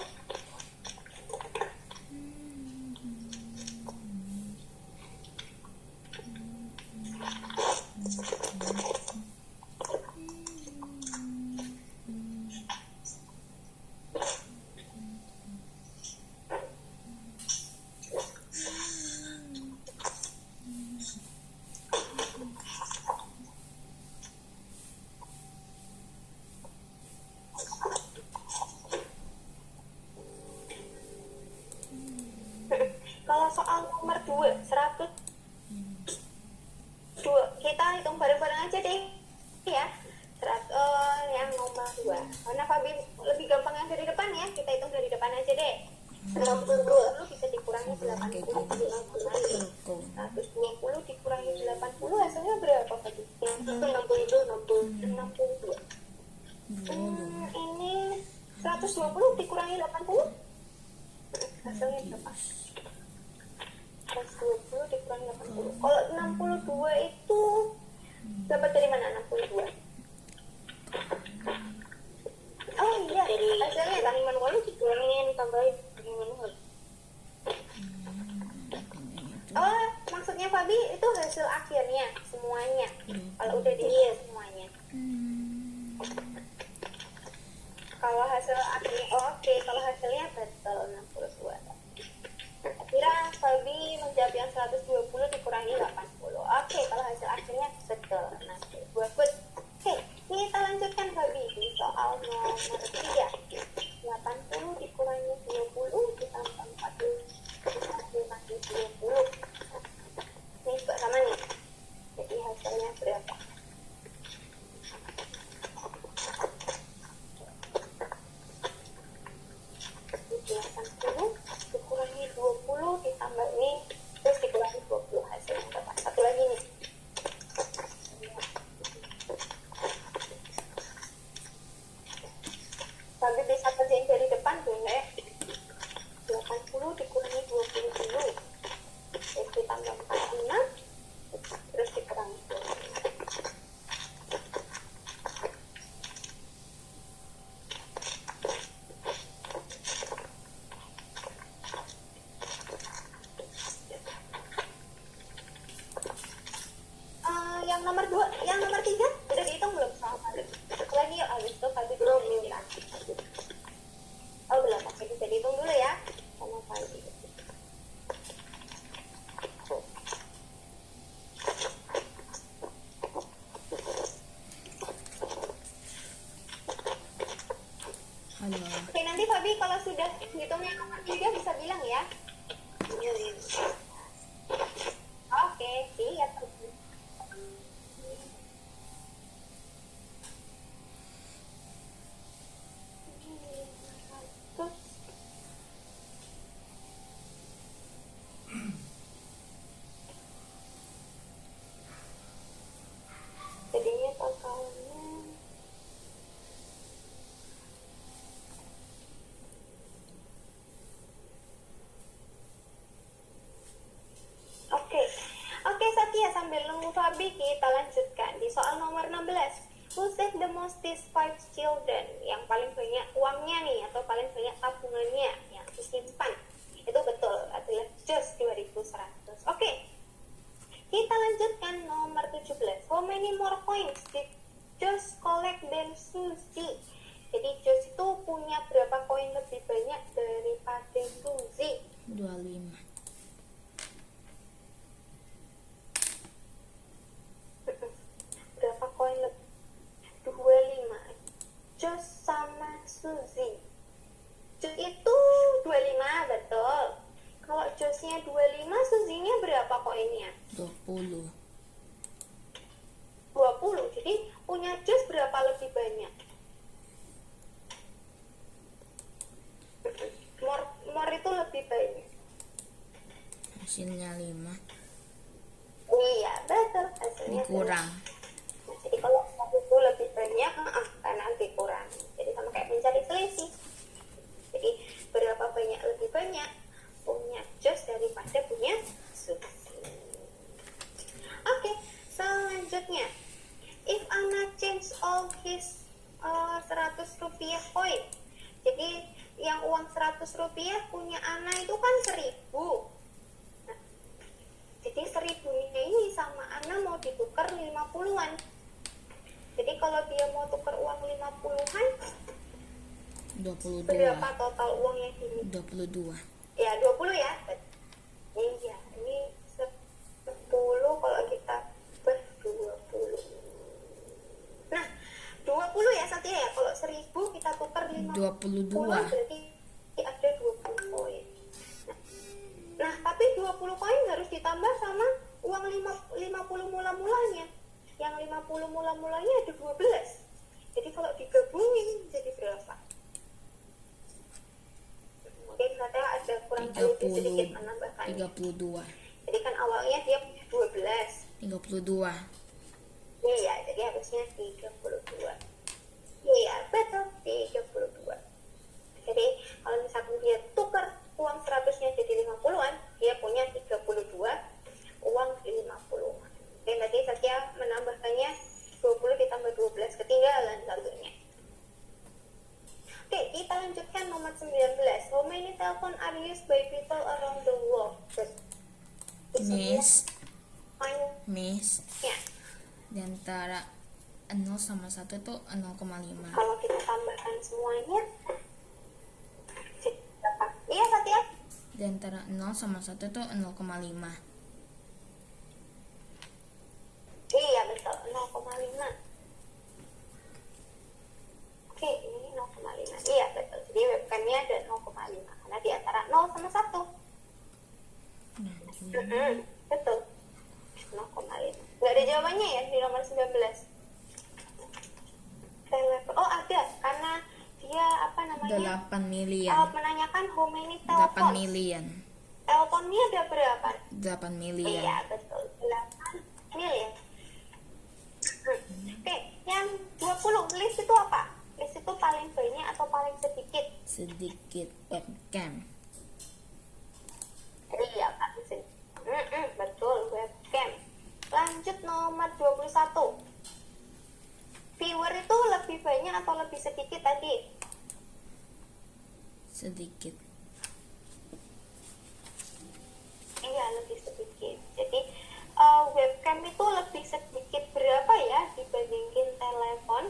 Speaker 2: Kalau soal nomor 2, 102, kita hitung bareng-bareng aja deh ya. Yang nomor 2, karena Fabi lebih gampang yang dari depan ya, kita hitung dari depan aja deh. 62 bisa dikurangi 80, 120 dikurangi 80 hasilnya berapa Fabi? 62. Ini 120 dikurangi 80 hasilnya berapa? 120 dikurangi 80. Kalau 62 itu dapat dari mana 62? Oh iya, hasilnya kan manual dikurangin tambahin manual. Oh, maksudnya Fabi itu hasil akhirnya semuanya. Kalau udah dihitung semuanya. Kalau hasil akhirnya, oke. Kalau hasilnya betul 62. Kira Fabi menjawab yang 120 dikurangi 80. Oke, kalau hasil akhirnya betul. Nah, good. Oke, kita lanjutkan Fabi di soal nomor 3. 80 dikurangi 20 ditambah 40 ditambah 20. Ini juga sama nih. Jadi hasilnya berapa? Dikurangi 20 ditambah ini terus dikurangi 20 hasilnya berapa? Satu lagi nih. Fabi bisa kerjain dari depan boleh. 80 dikurangi 20 dulu. Terus ditambah 46 terus dikurangi 20. Yang nomor 2, yang nomor 3 udah dihitung belum sama Fabi? Satu lagi yuk, habis itu Fabi belum bilang. Oh belum, oke bisa dihitung dulu ya sama Fabi.
Speaker 3: Halo.
Speaker 2: Oke, nanti Fabi kalau sudah hitungnya nomor 3 bisa bilang ya. Oke, siap. Jadinya totalnya Oke Satya, sambil nunggu Fabi kita lanjutkan di soal nomor 16. Who saved the most these 5 children? Yang paling banyak uangnya nih atau paling banyak tabungannya yang disimpan. Itu betul adalah just 2100. Oke. Kita lanjutkan nomor 17. How many more coins did Josh collect than Suzy? Jadi Josh itu punya berapa koin lebih banyak daripada Suzy?
Speaker 3: 25.
Speaker 2: Berapa koin lebih? 25. Josh sama Suzy. Josh itu 25 betul. Kalau Joshnya 25, Suzy-nya berapa koinnya?
Speaker 3: 20. 20.
Speaker 2: 20. Jadi punya jus berapa lebih banyak? Mor itu lebih banyak.
Speaker 3: Hasilnya 5.
Speaker 2: Iya, betul. Hasilnya
Speaker 3: Dikurang.
Speaker 2: Nah, jadi kalau itu lebih banyak, karena dikurang. Jadi sama kayak mencari selisih. Jadi berapa banyak lebih banyak punya jus daripada punya susu. Oke, selanjutnya. If Anna change all his 100 rupiah koin. Jadi yang uang 100 rupiah punya Anna itu kan 1000. Nah, jadi 1000-nya ini sama Anna mau ditukar 50-an. Jadi kalau dia mau tukar uang 50-an,
Speaker 3: 22.
Speaker 2: berapa total uang yang diminta?
Speaker 3: 22.
Speaker 2: Ya 20 ya. Iya, ini 10 kalau kita ber 20. Nah, 20 ya Satya ya. Kalau 1000 kita tukar 50
Speaker 3: 22.
Speaker 2: berarti ada 20 koin. Nah, tapi 20 koin harus ditambah sama uang 50 mula-mulanya. Yang 50 mula-mulanya ada 12. Jadi kalau digabungin jadi berapa? Mungkin katanya ada kurang lebih sedikit menambahkannya.
Speaker 3: 32.
Speaker 2: Jadi kan awalnya dia punya 12.
Speaker 3: 32.
Speaker 2: Iya, jadi harusnya 32. Iya, betul, 32. Jadi kalau misalkan dia tukar uang 100-nya jadi 50-an, dia punya 32 uang 50-an. Dan tadi Satya menambahkannya 20 ditambah 12, ketinggalan satunya. Oke, kita lanjutkan nomor 19. How many telephone are used by people around the world?
Speaker 3: Miss,
Speaker 2: Ya,
Speaker 3: di antara 0 sama 1 itu 0,5.
Speaker 2: kalau kita tambahkan semuanya, jadi berapa? Iya, Satya?
Speaker 3: Di antara 0 sama 1 itu 0,5.
Speaker 2: Iya, betul, 0,5. Oke, ini 0,5. Iya, betul. Jadi webcamnya ada 0,5 karena di antara 0 sama 1.
Speaker 3: Nah,
Speaker 2: Betul. 0,5. Nggak ada jawabannya ya di nomor 19. Telepon. Oh, ada. Karena dia apa namanya?
Speaker 3: 8 million.
Speaker 2: Menanyakan how many
Speaker 3: 8
Speaker 2: telepon.
Speaker 3: million.
Speaker 2: Teleponnya ada berapa?
Speaker 3: 8 million.
Speaker 2: Iya, betul. 8 million. Oke, yang 20. List itu apa? List itu paling banyak atau paling sedikit?
Speaker 3: Sedikit webcam.
Speaker 2: Iya, paling sedikit. Betul, webcam. Lanjut nomor 21. Viewer itu lebih banyak atau lebih sedikit tadi?
Speaker 3: Sedikit.
Speaker 2: Iya, lebih sedikit. Jadi webcam itu lebih sedikit berapa ya dibandingin telepon?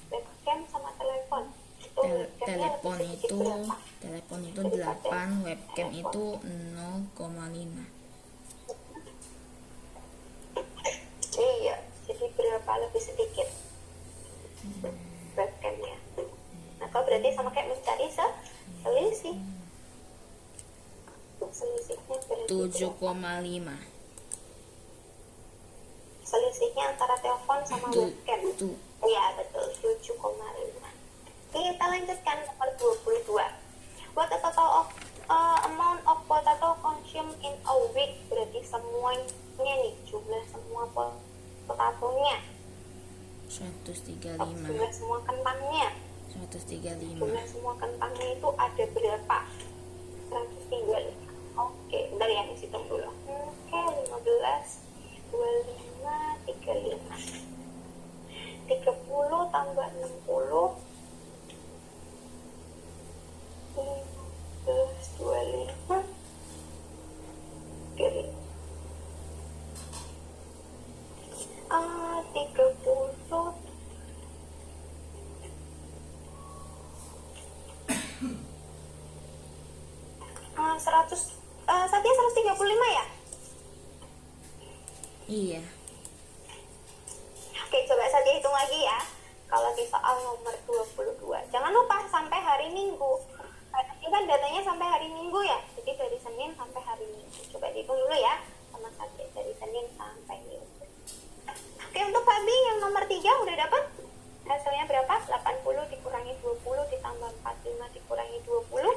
Speaker 2: Webcam sama telepon.
Speaker 3: Telepon itu 8, webcam itu 0,5.
Speaker 2: Iya, jadi berapa lebih sedikit webcamnya? Nah, kalau berarti sama kayak mencari selisih. Selisihnya berarti
Speaker 3: 7,5.
Speaker 2: selisihnya antara telepon sama webcam.
Speaker 3: Tuh.
Speaker 2: Iya, betul, 7,5. Oke, kita lanjutkan nomor 22. What the total of amount of potato consumed in a week? Berarti semuanya nih, jumlah semua potatonya.
Speaker 3: 135.
Speaker 2: Jumlah semua kentangnya.
Speaker 3: 135.
Speaker 2: Jumlah semua kentangnya itu ada berapa? 135. Oke, bentar ya, hitung dulu. Oke, 15, 25, 35. 30 tambah 60. 15, 25. 30. 30. Satya 135 ya?
Speaker 3: Iya.
Speaker 2: Oke, coba Satya hitung lagi ya. Kalau di soal nomor 22. Jangan lupa sampai hari Minggu. Ini kan datanya sampai hari Minggu ya. Jadi dari Senin sampai hari Minggu. Coba dihitung dulu ya sama Satya. Dari Senin sampai nyumput. Oke, untuk Fabi yang nomor 3 udah dapat? Hasilnya berapa? 80 dikurangi 20 ditambah 45 dikurangi 20.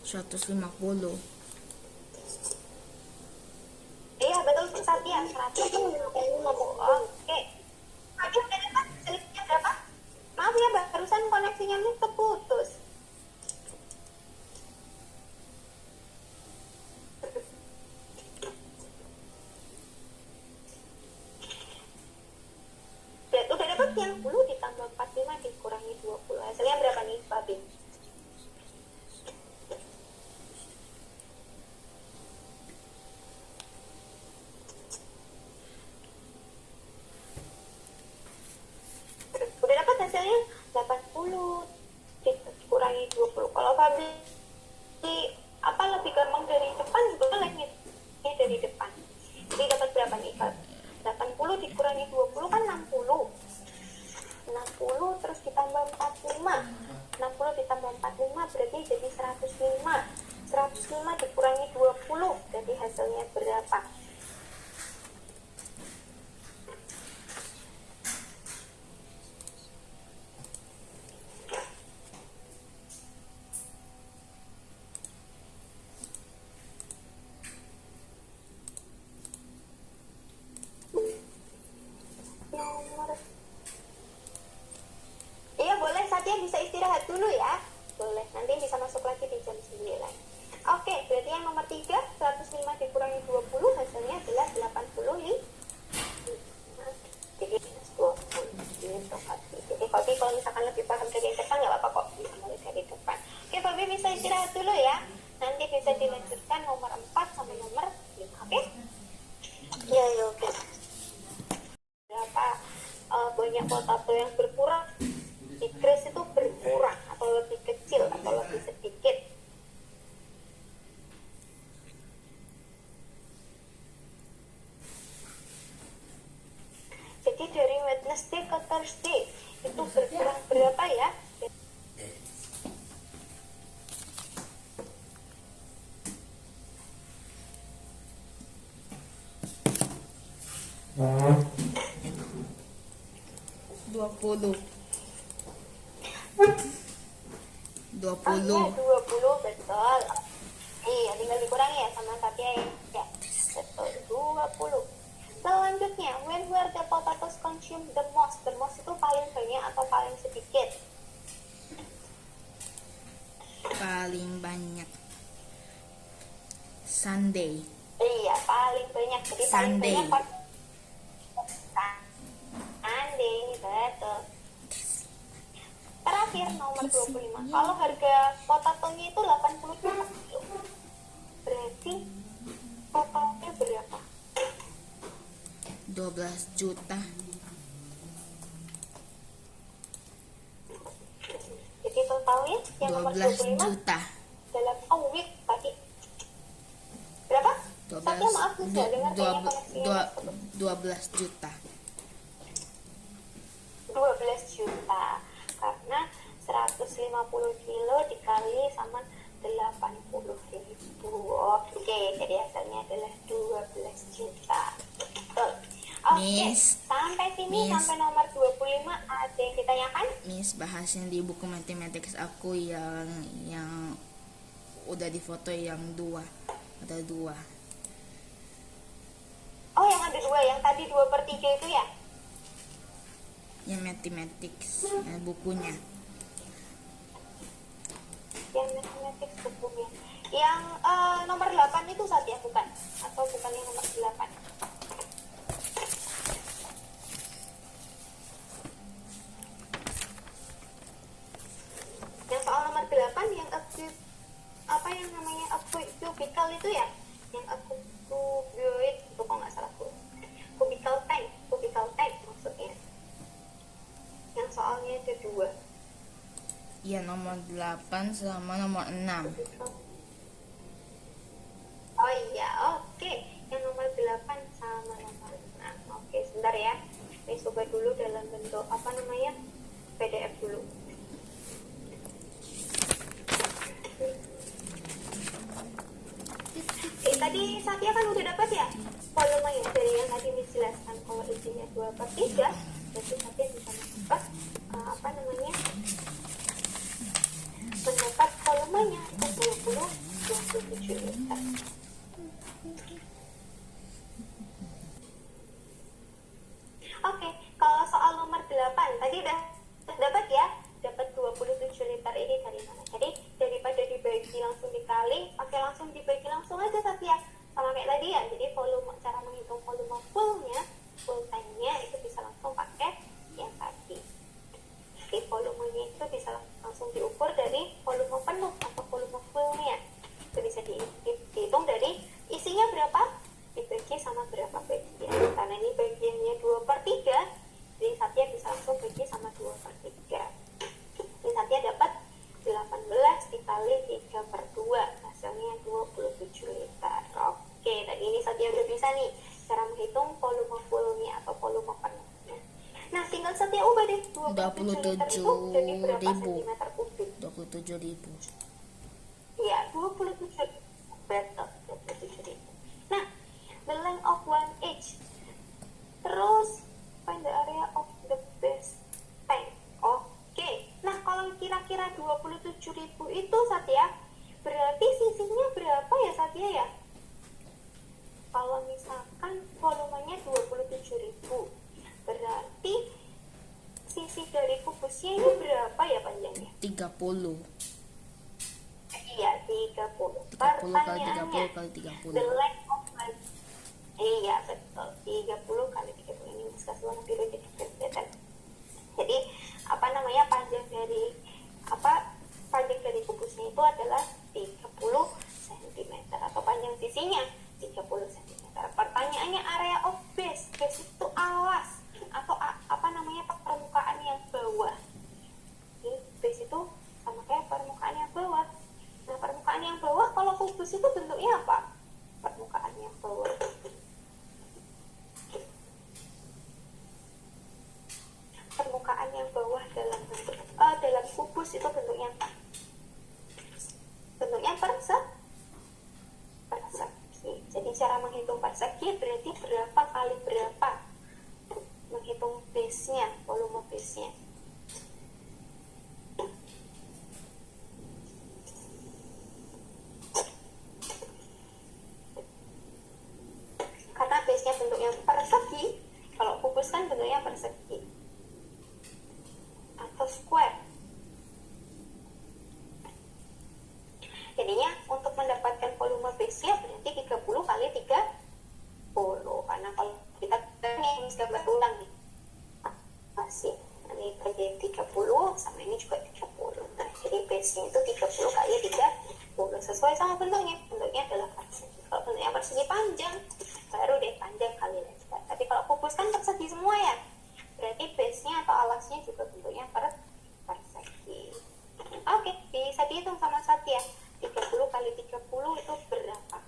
Speaker 3: Seratus lima puluh.
Speaker 2: Iya, betul Satya, 150. Oke. Fabi udah dapat hasilnya berapa? Maaf ya, barusan koneksinya nih keputus. Udah dapat yang 10 ditambah 45 dikurangi 20. Hasilnya berapa nih, Fabi? Udah dapat hasilnya 80 dikurangi 20. Kalau Fabi apa lebih gampang dari depan juga boleh nih dari depan. Jadi dapat berapa nih, Fabi? 80 dikurangi 20 kan 60. 60 terus ditambah 45. 60 ditambah 45 berarti jadi 105. 105 dikurangi 20 berarti hasilnya berapa? Nomor. Iya boleh, Satya bisa istirahat dulu ya. Boleh, nanti bisa masuk lagi di jam 9. Oke, berarti yang nomor 3, 105 dikurangi 20 hasilnya adalah 80 nih. Jadi minus 20 gitu, Fabi. Jadi Fabi kalau misalkan lebih paham dari yang depan nggak apa-apa kok, bisa mulai dari depan. Oke, Fabi bisa istirahat dulu ya. Nanti bisa dilanjutkan nomor 4 sampai nomor 5, oke? Iya, ya, oke. Berapa banyak potato yang berkurang? Decrease itu berkurang atau lebih kecil atau lebih sedikit. Jadi dari Wednesday ke Thursday itu berkurang berapa ya?
Speaker 3: Dua puluh.
Speaker 2: Oh iya, 20 betul. Iya, tinggal dikurangi ya sama Satya ya. Ya, betul, 20. Selanjutnya, when were the potatoes consumed the most? The most itu paling banyak atau paling sedikit?
Speaker 3: Paling banyak. Sunday.
Speaker 2: Iya, paling banyak. Jadi paling
Speaker 3: Sunday.
Speaker 2: banyak Sunday, betul. Terakhir nomor 25. Kalau harga potatonya itu 85 kilo. Berarti totalnya berapa?
Speaker 3: 12 juta.
Speaker 2: Jadi totalnya yang nomor
Speaker 3: 12
Speaker 2: 25
Speaker 3: juta.
Speaker 2: dalam week tadi. Berapa?
Speaker 3: 12
Speaker 2: Satya maaf bisa dengar kayaknya koneksinya
Speaker 3: 12 juta.
Speaker 2: 12 juta. Karena 150 kilo dikali sama 80 ribu. Oke, jadi hasilnya adalah 12 juta. Betul. Oke,
Speaker 3: Miss,
Speaker 2: sampai sini,
Speaker 3: Miss.
Speaker 2: sampai nomor 25 ada yang ditanyakan?
Speaker 3: Miss, bahasin di buku matematik aku yang udah difoto yang 2. Ada 2.
Speaker 2: Oh, yang ada 2, yang tadi 2/3 itu ya?
Speaker 3: Yang matematik bukunya.
Speaker 2: Yang textbooknya. Yang nomor 8 itu Satya bukan? Atau bukan yang nomor 8? Yang soal nomor 8 yang apa yang namanya cubicle itu ya? Yang cuboid itu kalau nggak salah tuh. Cubicle tank maksudnya. Yang soalnya ada 2.
Speaker 3: Iya, nomor 8 sama nomor 6.
Speaker 2: Oh iya, oke. Yang nomor 8 sama nomor 6. Oke, sebentar ya. Ini coba dulu dalam bentuk apa namanya? PDF dulu. Tadi Satya kan udah dapat ya volumenya dari yang tadi dijelaskan kalau isinya 2/3, jadi Satya bisa mendapat apa namanya, mendapat volumenya itu 27 liter. Oke, kalau soal nomor 8 tadi udah dapat ya, dapat 27 liter ini dari mana? Jadi daripada dibagi langsung dikali, pakai langsung dibagi langsung aja Satya. Sama kayak tadi ya, jadi volume, cara menghitung volume full tanknya itu bisa langsung pakai yang tadi. Jadi volumenya itu bisa langsung diukur dari volume penuh atau volume fullnya. Itu bisa dihitung dari isinya berapa dibagi sama berapa bagian. Karena ini bagiannya 2/3, jadi Satya bisa langsung bagi sama 2/3. Ini Satya dapat 18 dikali 3/2, hasilnya 27 liter. Oke, tadi ini Satya udah bisa nih cara menghitung volume fullnya atau volume penuhnya. Nah, tinggal Satya ubah deh 27 liter itu jadi berapa
Speaker 3: 27.000.
Speaker 2: sentimeter kubik.
Speaker 3: 27.000.
Speaker 2: Iya, 27. Betul, 27.000. Nah, the length of one inch. Terus, find the area of the base tank. Oke. Nah, kalau kira-kira 27.000 itu Satya, berarti sisinya berapa ya Satya ya? Kalau misalkan volumenya 27.000, berarti sisi dari kubusnya ini berapa ya panjangnya?
Speaker 3: 30.
Speaker 2: Iya, 30.
Speaker 3: 30 kali 30
Speaker 2: Pertanyaannya,
Speaker 3: kali 30.
Speaker 2: the length of one. Iya, betul. 30 kali 30. Ini diskus warna biru jadi kelihatan. Jadi, apa namanya, panjang dari kubusnya itu adalah 30 cm atau panjang sisinya 30 cm. Pertanyaannya area of base. Base itu alas atau apa namanya, permukaan yang bawah. Jadi, base itu sama kayak permukaan yang bawah. Nah, permukaan yang bawah kalau kubus itu bentuknya apa? Permukaan yang bawah. Permukaan yang bawah dalam bentuk dalam kubus itu bentuknya apa? Bentuknya persegi. Jadi cara menghitung persegi berarti berapa kali berapa, menghitung base-nya, volume base-nya. Karena base-nya bentuknya persegi, kalau kubus kan bentuknya persegi atau square. Jadinya untuk mendapatkan volume base-nya berarti 30 kali 30. Karena kalau kita ini gambar ulang nih, masih ini bagian 30 sama ini juga 30. Nah, jadi base-nya itu 30 kali 30 sesuai sama bentuknya. Bentuknya adalah persegi. Kalau bentuknya persegi panjang, baru deh panjang kali lebar. Tapi kalau kubus kan persegi semua ya, berarti base-nya atau alasnya juga bentuknya persegi. Oke, bisa dihitung sama Satya. 30 kali 30 itu berapa?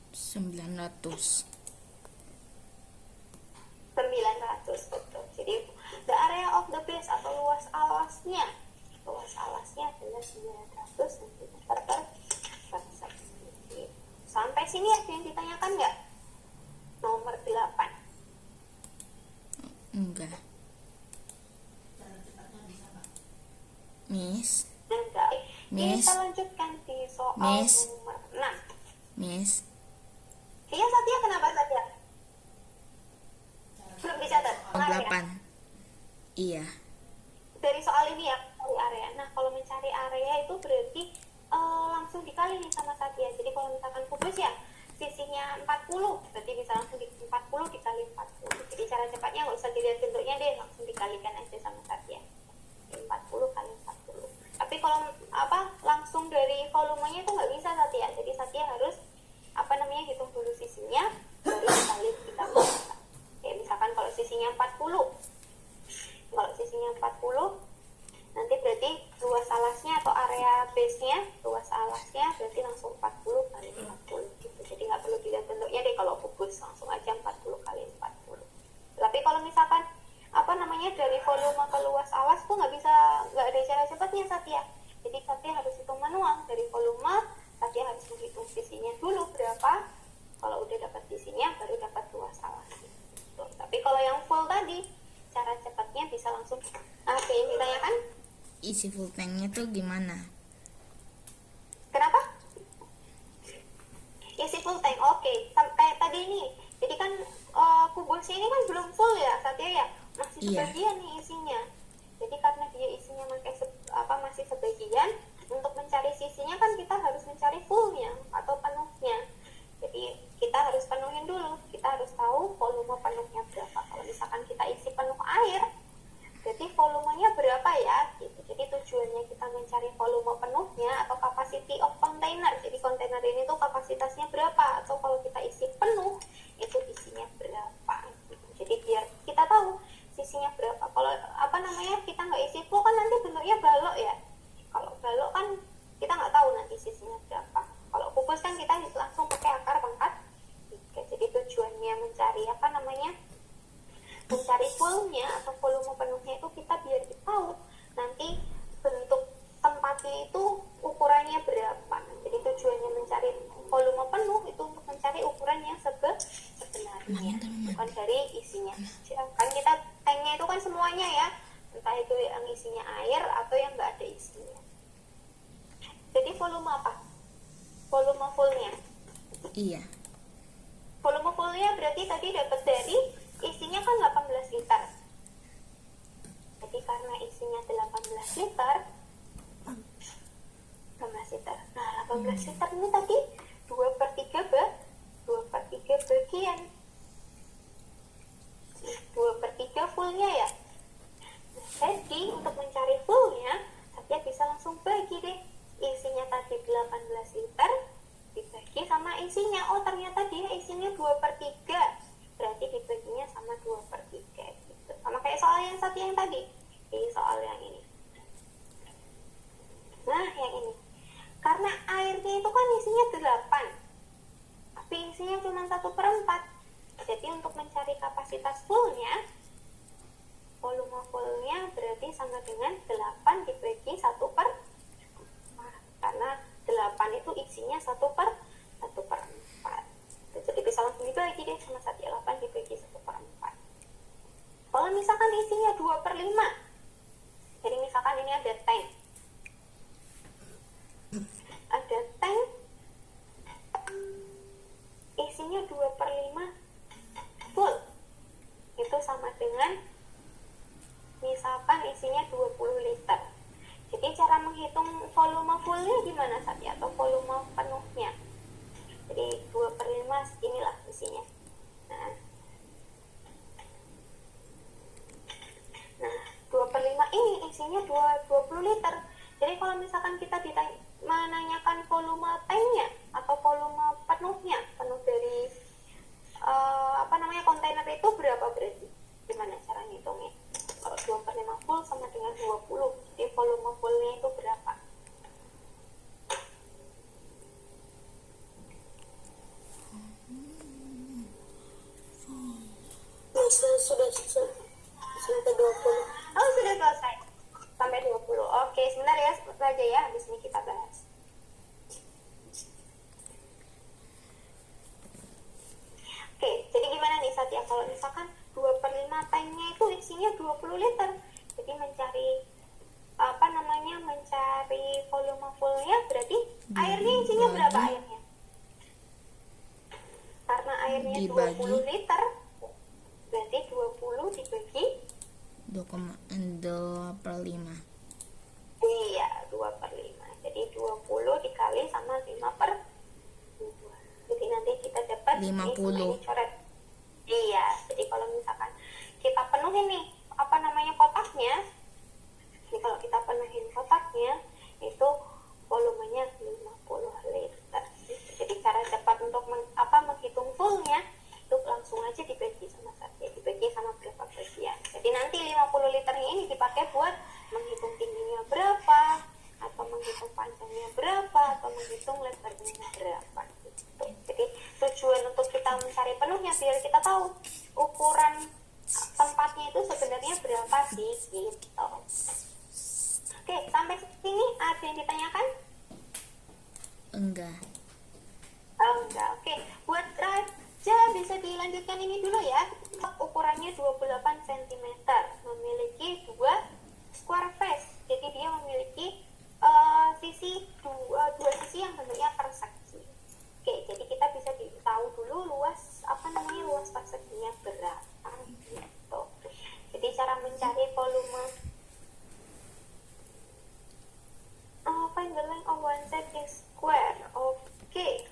Speaker 3: 900.
Speaker 2: 900, betul. Jadi the area of the base atau luas alasnya adalah 900 cm per persegi. Sampai sini ada yang ditanyakan nggak? Nomor 8.
Speaker 3: Enggak. Miss,
Speaker 2: Enggak.
Speaker 3: Miss.
Speaker 2: Kita lanjutkan di soal
Speaker 3: Miss.
Speaker 2: nomor 6.
Speaker 3: Miss,
Speaker 2: Iya Satya, kenapa Satya? Belum dicatat.
Speaker 3: nomor
Speaker 2: Area.
Speaker 3: 8. Iya.
Speaker 2: Dari soal ini ya, cari area. Nah, kalau mencari area itu berarti langsung dikali nih sama Satya. Jadi kalau misalkan kubus ya sisinya 40, berarti bisa langsung 40 dikali 40. Jadi cara cepatnya nggak usah dilihat bentuknya deh, langsung dikalikan aja sama Satya. 40 kali 40. Tapi kalau langsung dari volumenya itu nggak bisa Satya. Jadi Satya harus hitung dulu sisinya, baru dikali 4. Kayak misalkan kalau sisinya 40. Kalau sisinya 40, nanti berarti luas alasnya atau area base-nya, luas alasnya berarti langsung 40 kali 40 gitu. Jadi nggak perlu dilihat bentuknya deh kalau kubus, langsung aja 40 kali 40. Tapi kalau misalkan dari volume ke luas alas tuh nggak ada cara cepatnya Satya. Jadi Satya harus hitung manual. Dari volume Satya harus menghitung sisinya dulu berapa. Kalau udah dapat sisinya baru dapat luas alas gitu. Tapi kalau yang full tadi, cara cepatnya bisa langsung. Oke, ditanyakan
Speaker 3: Isi full tanknya tuh gimana?
Speaker 2: kenapa? Isi full tank. Oke, sampai tadi nih. Jadi kan kubusnya ini kan belum full ya Satya ya, masih
Speaker 3: Iya.
Speaker 2: sebagian nih isinya. Jadi karena dia isinya masih sebagian, untuk mencari sisinya kan kita harus mencari fullnya atau penuhnya. Jadi kita harus penuhin dulu, kita harus tahu volume penuhnya berapa. Kalau misalkan kita isi penuh air, jadi volumenya berapa ya gitu. Jadi tujuannya kita mencari volume penuhnya atau capacity of container. Jadi kontainer ini tuh kapasitasnya berapa, atau kalau kita isi penuh itu isinya berapa gitu. Jadi biar kita tahu sisinya berapa. Kalau kita nggak isi full kan nanti bentuknya balok ya. Kalau balok kan kita nggak tahu nanti sisinya berapa. Kalau kubus kan kita langsung pakai akar pangkat 3. Jadi tujuannya mencari mencari fullnya atau volume penuhnya itu kita biar kita tahu nanti bentuk tempatnya itu ukurannya berapa. Jadi tujuannya mencari volume penuh itu untuk mencari ukuran yang sebenarnya, bukan dari isinya. Kan kita tanknya itu kan semuanya ya, entah itu yang isinya air atau yang nggak ada isinya. Jadi volume apa? Volume fullnya.
Speaker 3: Iya.
Speaker 2: Volume fullnya berarti tadi dapat dari isinya kan 18 liter. Jadi karena isinya 18 liter, 18 liter. Nah, 18 liter ini tadi 2/3 bagian. 2/3 fullnya ya. Nah, jadi untuk mencari fullnya, Satya bisa langsung bagi deh. Isinya tadi 18 liter dibagi sama isinya. Oh, ternyata dia isinya 2/3. Berarti dibaginya sama 2/3 gitu. Sama kayak soal yang satu yang tadi. Di soal yang ini. Nah, yang ini. Karena airnya itu kan isinya 8. Tapi isinya cuma 1/4. Jadi untuk mencari kapasitas fullnya, volume fullnya berarti sama dengan 8 dibagi 1/4. Karena 8 itu isinya 1/4. Jadi bisa langsung dibagi deh sama Satya. 8 dibagi 1/4. Kalau misalkan isinya 2/5, jadi misalkan ini ada tank. Isinya 2/5 full. Itu sama dengan misalkan isinya 20 liter. Jadi cara menghitung volume fullnya gimana Satya, atau volume penuhnya? Jadi 2/5 inilah isinya. Nah 2/5 ini isinya 20 liter. Jadi kalau misalkan kita menanyakan volume tanknya atau volume penuhnya, penuh dari kontainer itu berapa, berarti gimana cara ngitungnya? Kalau 2/5 full sama dengan 20, jadi volume fullnya itu berapa?
Speaker 4: Sudah sampai 20.
Speaker 2: Oh, sudah selesai. Sampai 20. Oke, sebentar ya, aja ya, habis ini kita bahas. Oke, jadi gimana nih Satya, kalau misalkan 2/5 tanknya itu isinya 20 liter. Jadi mencari mencari volume fullnya berarti airnya isinya berapa airnya? Karena airnya
Speaker 3: Dibagi
Speaker 2: 20 liter, berarti 20 dibagi
Speaker 3: 2,5.
Speaker 2: Iya, 2/5. Jadi 20 dikali sama
Speaker 3: 50.
Speaker 2: Ini coret. Iya, jadi kalau misalkan kita penuhin nih kotaknya, jadi kalau kita penuhin kotaknya itu volumenya 50 liter. Jadi cara cepat untuk menghitung fullnya itu langsung aja dibagi sama berapa bagian. Jadi nanti 50 liternya ini dipakai buat menghitung tingginya berapa, atau menghitung panjangnya berapa, atau menghitung lebarnya berapa gitu. Jadi tujuan untuk kita mencari penuhnya biar kita tahu ukuran tempatnya itu sebenarnya berapa sih gitu. Oke, sampai sini ada yang ditanyakan?
Speaker 3: Enggak.
Speaker 2: Enggak. Oke, buat Raja bisa dilanjutkan ini dulu ya. Ukurannya 28 cm, memiliki 2 square face. Jadi dia memiliki dua sisi yang bentuknya persegi. Oke, jadi kita bisa tahu dulu luas perseginya berapa gitu. Jadi cara mencari volume find the length of one side is square. Oke.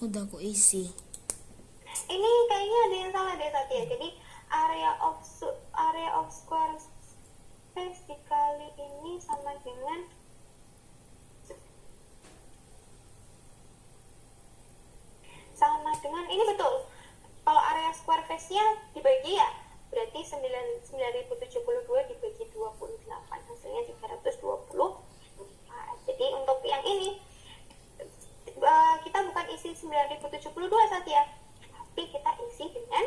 Speaker 3: Udah aku isi.
Speaker 2: Ini kayaknya ada yang salah deh Satya. Jadi area of square space dikali ini sama dengan ini betul. Kalau area square face-nya dibagi ya, berarti 9072 dibagi 28, hasilnya 320. Jadi untuk yang ini kita bukan isi 9072 Satya, tapi kita isi dengan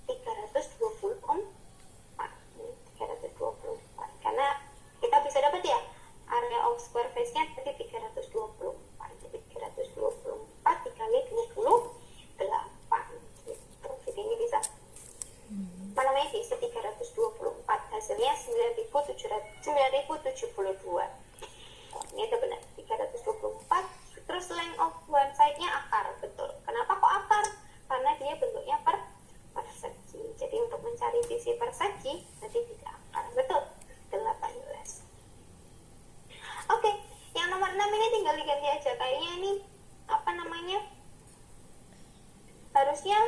Speaker 2: 324, karena kita bisa dapat ya area of square face-nya tadi 324, jadi 324 dikali 28 gitu. Jadi ini bisa diisi 324, hasilnya 9072. Ini udah benar, 324. Terus length of one side-nya akar, betul. Kenapa kok akar? Karena dia bentuknya persegi. Jadi untuk mencari sisi persegi, nanti tidak akar. Betul, 18. Oke, yang nomor 6 ini tinggal diganti aja. Kayaknya ini, harusnya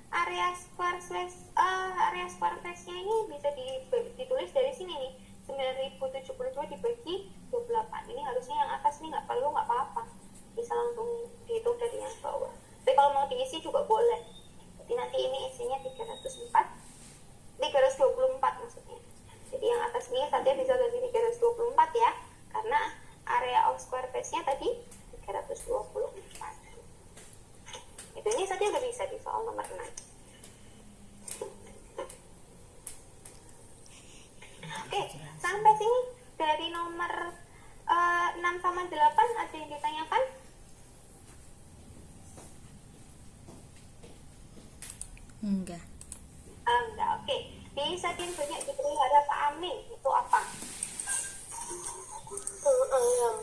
Speaker 2: area square face-nya ini bisa ditulis dari sini nih. 9072 dibagi 28. Ini harusnya yang atas ini nggak apa-apa. Bisa langsung dihitung dari yang bawah. Tapi kalau mau diisi juga boleh. Jadi nanti ini isinya 324 maksudnya. Jadi yang atas ini saja bisa ganti 324 ya. Karena area of square face-nya tadi 324. Itu ini saja udah bisa di soal nomor 6. Oke, sampai sini dari nomor 6 sama 8 ada yang ditanyakan?
Speaker 3: Enggak.
Speaker 2: Enggak, oke. Bisa banyak dipelihara Pak Amin, itu apa?
Speaker 4: Ayam.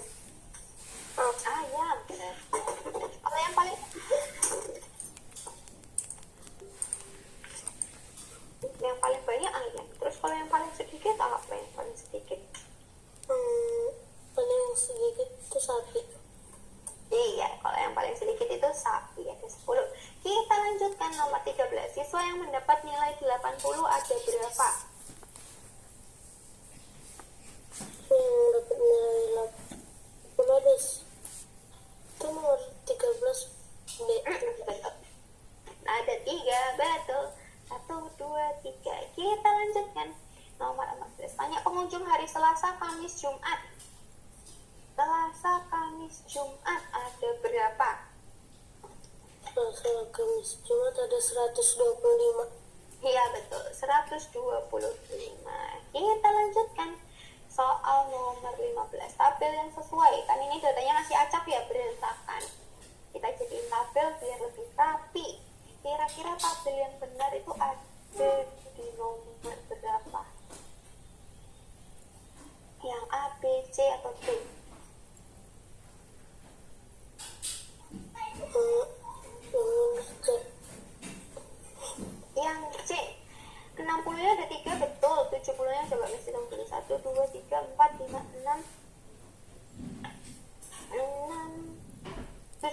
Speaker 2: Ayam, benar. Kalau yang paling banyak ayam. Terus kalau yang paling sedikit apa yang paling sedikit?
Speaker 4: Paling sedikit itu sapi.
Speaker 2: Iya, kalau yang paling sedikit itu sapi, ada 10. Kita lanjutkan nomor 13. Siswa yang mendapat nilai 80 ada berapa?
Speaker 4: Dapat nilai 18. Itu nomor 13 B.
Speaker 2: Betul. Ada 3, betul. 1, 2, 3. Kita lanjutkan. Nomor 14. Tanya pengunjung hari Selasa, Kamis, Jumat. Selasa, Kamis, Jumat ada berapa?
Speaker 4: Selasa, Kamis, Jumat ada 125.
Speaker 2: Iya betul, 125. Kita lanjutkan. Soal nomor 15. Tabel yang sesuai. Kan ini datanya masih acak ya, berantakan. Kita jadiin tabel biar lebih rapi. Kira-kira tabel yang benar itu ada di nomor berapa? Yang A, B, C, atau D? Yang C. 60-nya ada 3, betul. 70-nya coba mesti hitung dulu. 1, 2, 3, 4, 5, 6. 70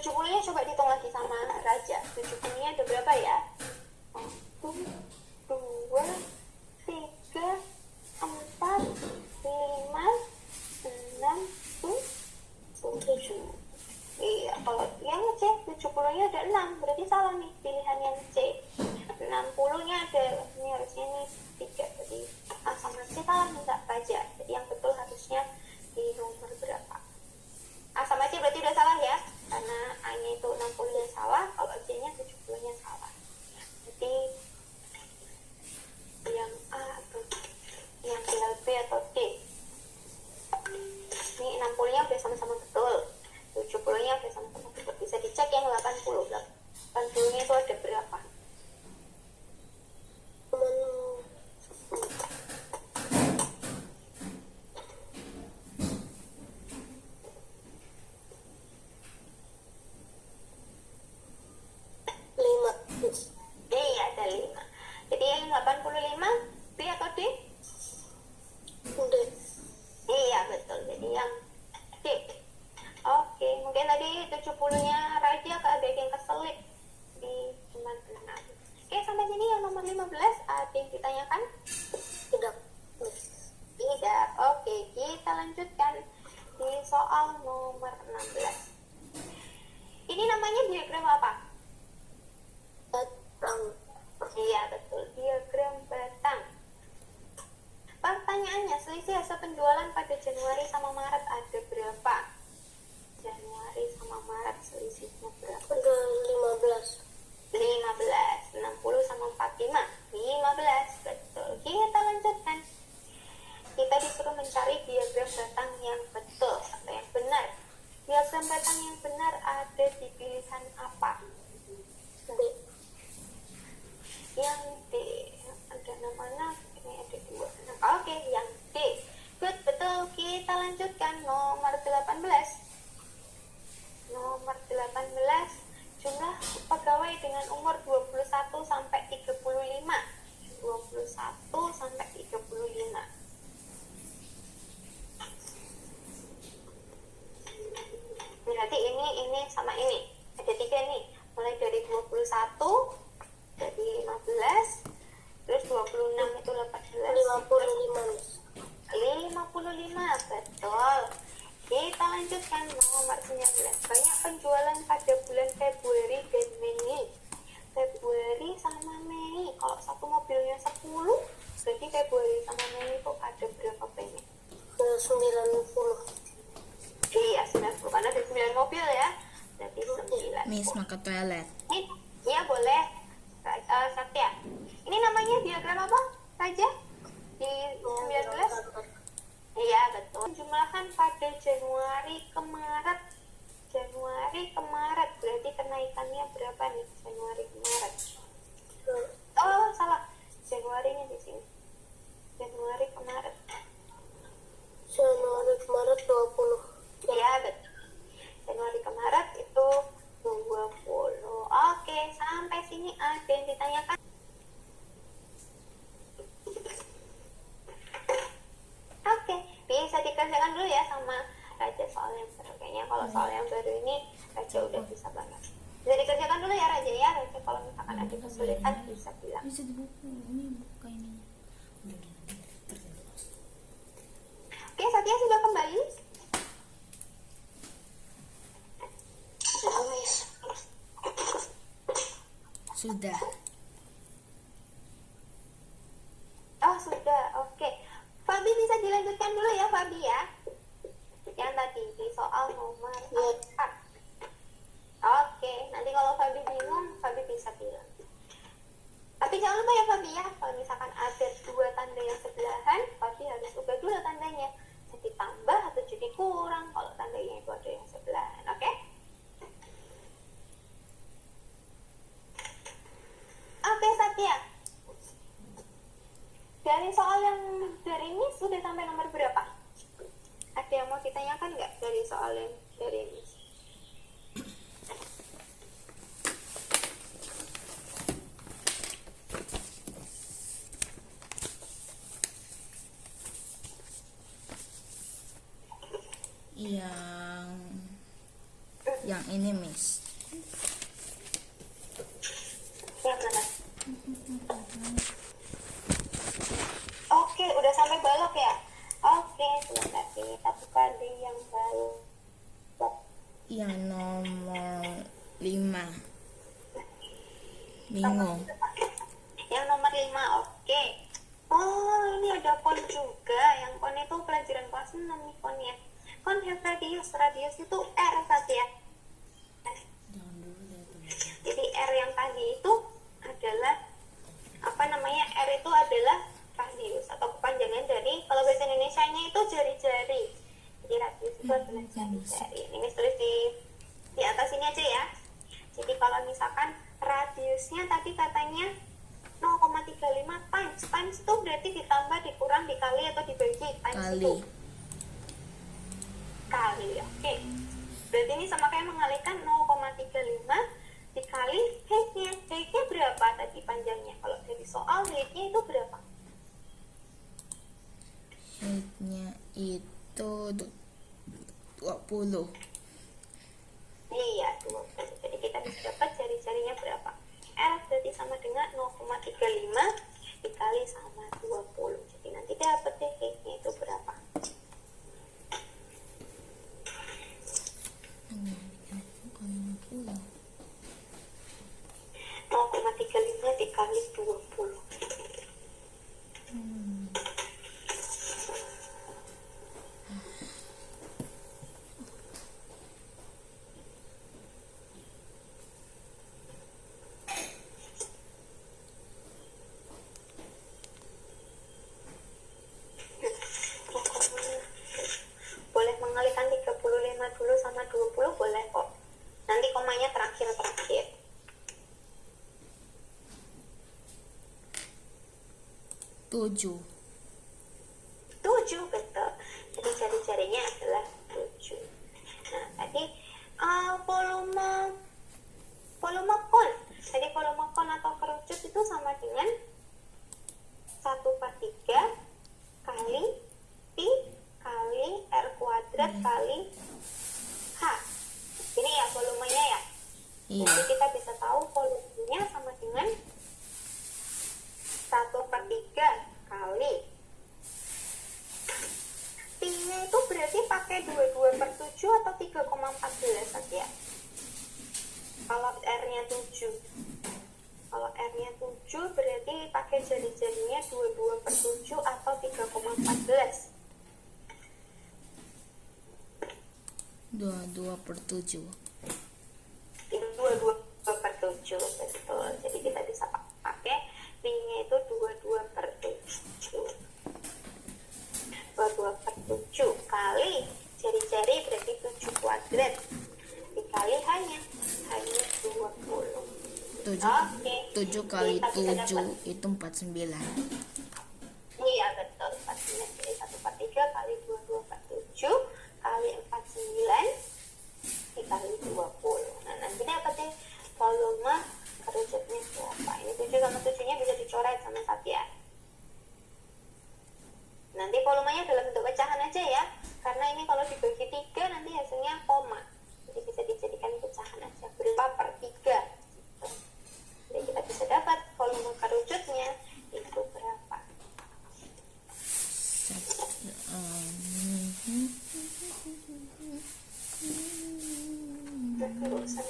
Speaker 4: 7.
Speaker 2: Iya, kalau yang C 70-nya ada 6, berarti salah nih pilihan yang C. 60-nya ada, ini harusnya nih 3, jadi A sama C salah minta baca. Jadi yang betul harusnya di nomor berapa? A sama C berarti udah salah ya, karena A-nya itu 60-nya salah, kalau C-nya 70-nya salah. Jadi yang A atau yang tinggal B atau D? Ini 60-nya udah sama-sama betul, 70-nya udah sama-sama betul. Bisa dicek yang 80. 80-nya itu ada berapa?
Speaker 4: Cuman 5.
Speaker 2: Iya, ada 5. Jadi yang 85 B atau D?
Speaker 4: D.
Speaker 2: Iya, betul. Jadi yang D. Oke, mungkin tadi 70-nya Raja ada yang keselip di teman 6. Oke, sampai sini yang nomor 15 ada yang ditanyakan?
Speaker 4: Tidak.
Speaker 2: Tidak. Oke, kita lanjutkan di soal nomor 16. Ini namanya diagram apa?
Speaker 4: Batang.
Speaker 2: Iya, betul. Diagram batang. Pertanyaannya, selisih hasil penjualan pada Januari sama Maret ada berapa? Januari sama Maret selisihnya berapa?
Speaker 4: Ada 15.
Speaker 2: 15. 60 sama 45. 15. Betul. Kita lanjutkan. Kita disuruh mencari diagram batang yang betul atau yang benar. Diagram batang yang benar ada di pilihan apa?
Speaker 4: D.
Speaker 2: Yang D. Ada namanya, ini ada 2. Oke, yang D. Good, betul. Kita lanjutkan nomor 18. Nomor 18, jumlah pegawai dengan umur 21 sampai 35. 21 sampai 35. Berarti ini sama ini. Ada 3 nih. Mulai dari 21, dari 15, terus 26 itu 18.
Speaker 4: 55.
Speaker 2: 55, betul. Kita lanjutkan nomor 19. Banyak penjualan pada bulan Februari dan Mei. Februari sama Mei. Kalau satu mobilnya 10, berarti Februari sama Mei itu ada berapa banyak?
Speaker 4: 90.
Speaker 2: Iya, 90. Karena ada 9 mobil ya. Berarti 9.
Speaker 3: Miss mau ke toilet.
Speaker 2: Iya, boleh. Satya. Ini namanya diagram apa, Raja? Di 19? Iya, betul. Jumlahkan pada Januari ke Maret. Januari ke Maret. Berarti kenaikannya berapa nih? Januari ke Maret. Oh, salah. Januarinya di sini. Januari ke Maret.
Speaker 4: Januari ke Maret 20.
Speaker 2: Iya, betul. Januari ke Maret itu 20. Oke, sampai sini ada yang ditanyakan? Oke, bisa dikerjakan dulu ya sama Raja soal yang baru. Kayaknya kalau soal yang baru ini Raja udah bisa banget. Bisa dikerjakan dulu ya Raja ya. Raja kalau misalkan ada kesulitan bisa bilang.
Speaker 3: Bisa dibuka, ini buka ini.
Speaker 2: Oke, Satya sudah kembali.
Speaker 3: Sudah.
Speaker 2: Oh, sudah. Oke. Fabi bisa dilanjutkan dulu ya, Fabi ya. Yang tadi di soal nomor 4. Oke, nanti kalau Fabi bingung, Fabi bisa bilang. Tapi jangan lupa ya Fabi ya, kalau misalkan ada 2 tanda yang sebelahan, Fabi harus ubah dulu tandanya. Jadi tambah atau jadi kurang kalau tandanya itu ada yang sebelahan, oke? Oke, Satya. Dari soal yang dari ini sudah sampai nomor berapa? Ada yang mau ditanyakan nggak dari soal yang dari ini?
Speaker 3: Yang ini, Miss.
Speaker 2: Yang mana? Oke, udah sampai balok ya? Oke, sebentar kita buka di yang balok.
Speaker 3: Yang nomor 5. Bingung.
Speaker 2: Yang nomor 5, oke. Oh, ini ada kon juga. Yang kon itu pelajaran kelas 6 nih kon ya. Kon have radius. Radius itu R tadi ya. Jadi R yang tadi itu adalah R itu adalah radius atau kepanjangan dari, kalau bahasa Indonesianya itu jari-jari. Jadi radius itu adalah jari-jari. Ini tulis di atas ini aja ya. Jadi kalau misalkan radiusnya tadi katanya 0,35 times itu berarti ditambah, dikurang, dikali atau dibagi. Times
Speaker 3: Kali.
Speaker 2: itu kali, oke. Berarti ini sama kayak mengalihkan 0,35 dikali height-nya. Height-nya berapa tadi panjangnya? Kalau dari soal height-nya itu berapa?
Speaker 3: Height-nya itu 20.
Speaker 2: Iya, 20. Jadi kita bisa dapat jari-jarinya berapa? R berarti sama dengan 0,35 dikali sama 20. Jadi nanti dapat deh height-nya itu berapa?
Speaker 3: Kali 20.
Speaker 2: 0,35 dikali 20. Boleh mengalihkan 35 dulu sama 20, boleh kok. Nanti komanya terakhir.
Speaker 3: 7.
Speaker 2: 7, betul. Jadi jari-jarinya adalah 7. Nah, tadi volume kon. Jadi volume kon atau kerucut itu sama dengan 1/3 kali pi kali R kuadrat kali H. Ini ya volumenya ya.
Speaker 3: Iya.
Speaker 2: Jadi kita bisa tahu volumenya sama dengan 1/3 kali pi-nya itu berarti pakai 22/7 atau 3,14 saja. Kalau R-nya 7. Kalau R-nya 7 berarti pakai jari-jarinya 22/7 atau 3,14.
Speaker 3: 22/7.
Speaker 2: 22/7, betul. Jadi kita bisa pakai pi-nya itu 22/7. 22/7 kali jari-jari berarti 7 kuadrat dikali hanya 20.
Speaker 3: 7.
Speaker 2: Oke.
Speaker 3: 7 kali
Speaker 2: Kita bisa
Speaker 3: 7
Speaker 2: dapat.
Speaker 3: itu 49.
Speaker 2: Iya, betul. 49. Jadi 1/3 kali 22/7 kali 49 dikali 20. Nah, nanti dapat deh volume kerucutnya berapa. Ini 7 sama 7-nya bisa dicoret sama Satya. Nanti volumenya dalam bentuk pecahan aja ya. Karena ini kalau dibagi 3 nanti hasilnya koma. Jadi bisa dijadikan pecahan aja. Berapa per 3. Jadi kita bisa dapat volume kerucutnya itu berapa. Terusan.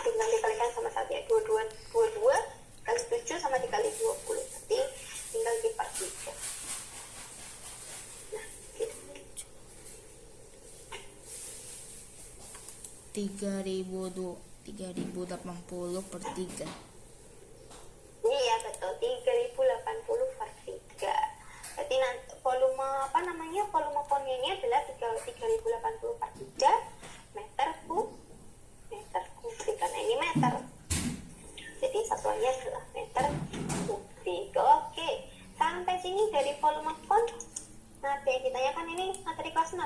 Speaker 2: Tinggal dikalikan sama Satya 22 kali 7 sama dikali 20. Nanti tinggal dipertiga. Nah, gitu.
Speaker 3: 3080 per 3.
Speaker 2: Iya betul, 3080 per 3. Berarti nanti volume volume konnya adalah 3080 per 3 meter kubik, karena ini meter. Jadi satuannya adalah meter kubik. Oke, sampai sini dari volume kon. Nah, yang ditanyakan ini materi kelas 6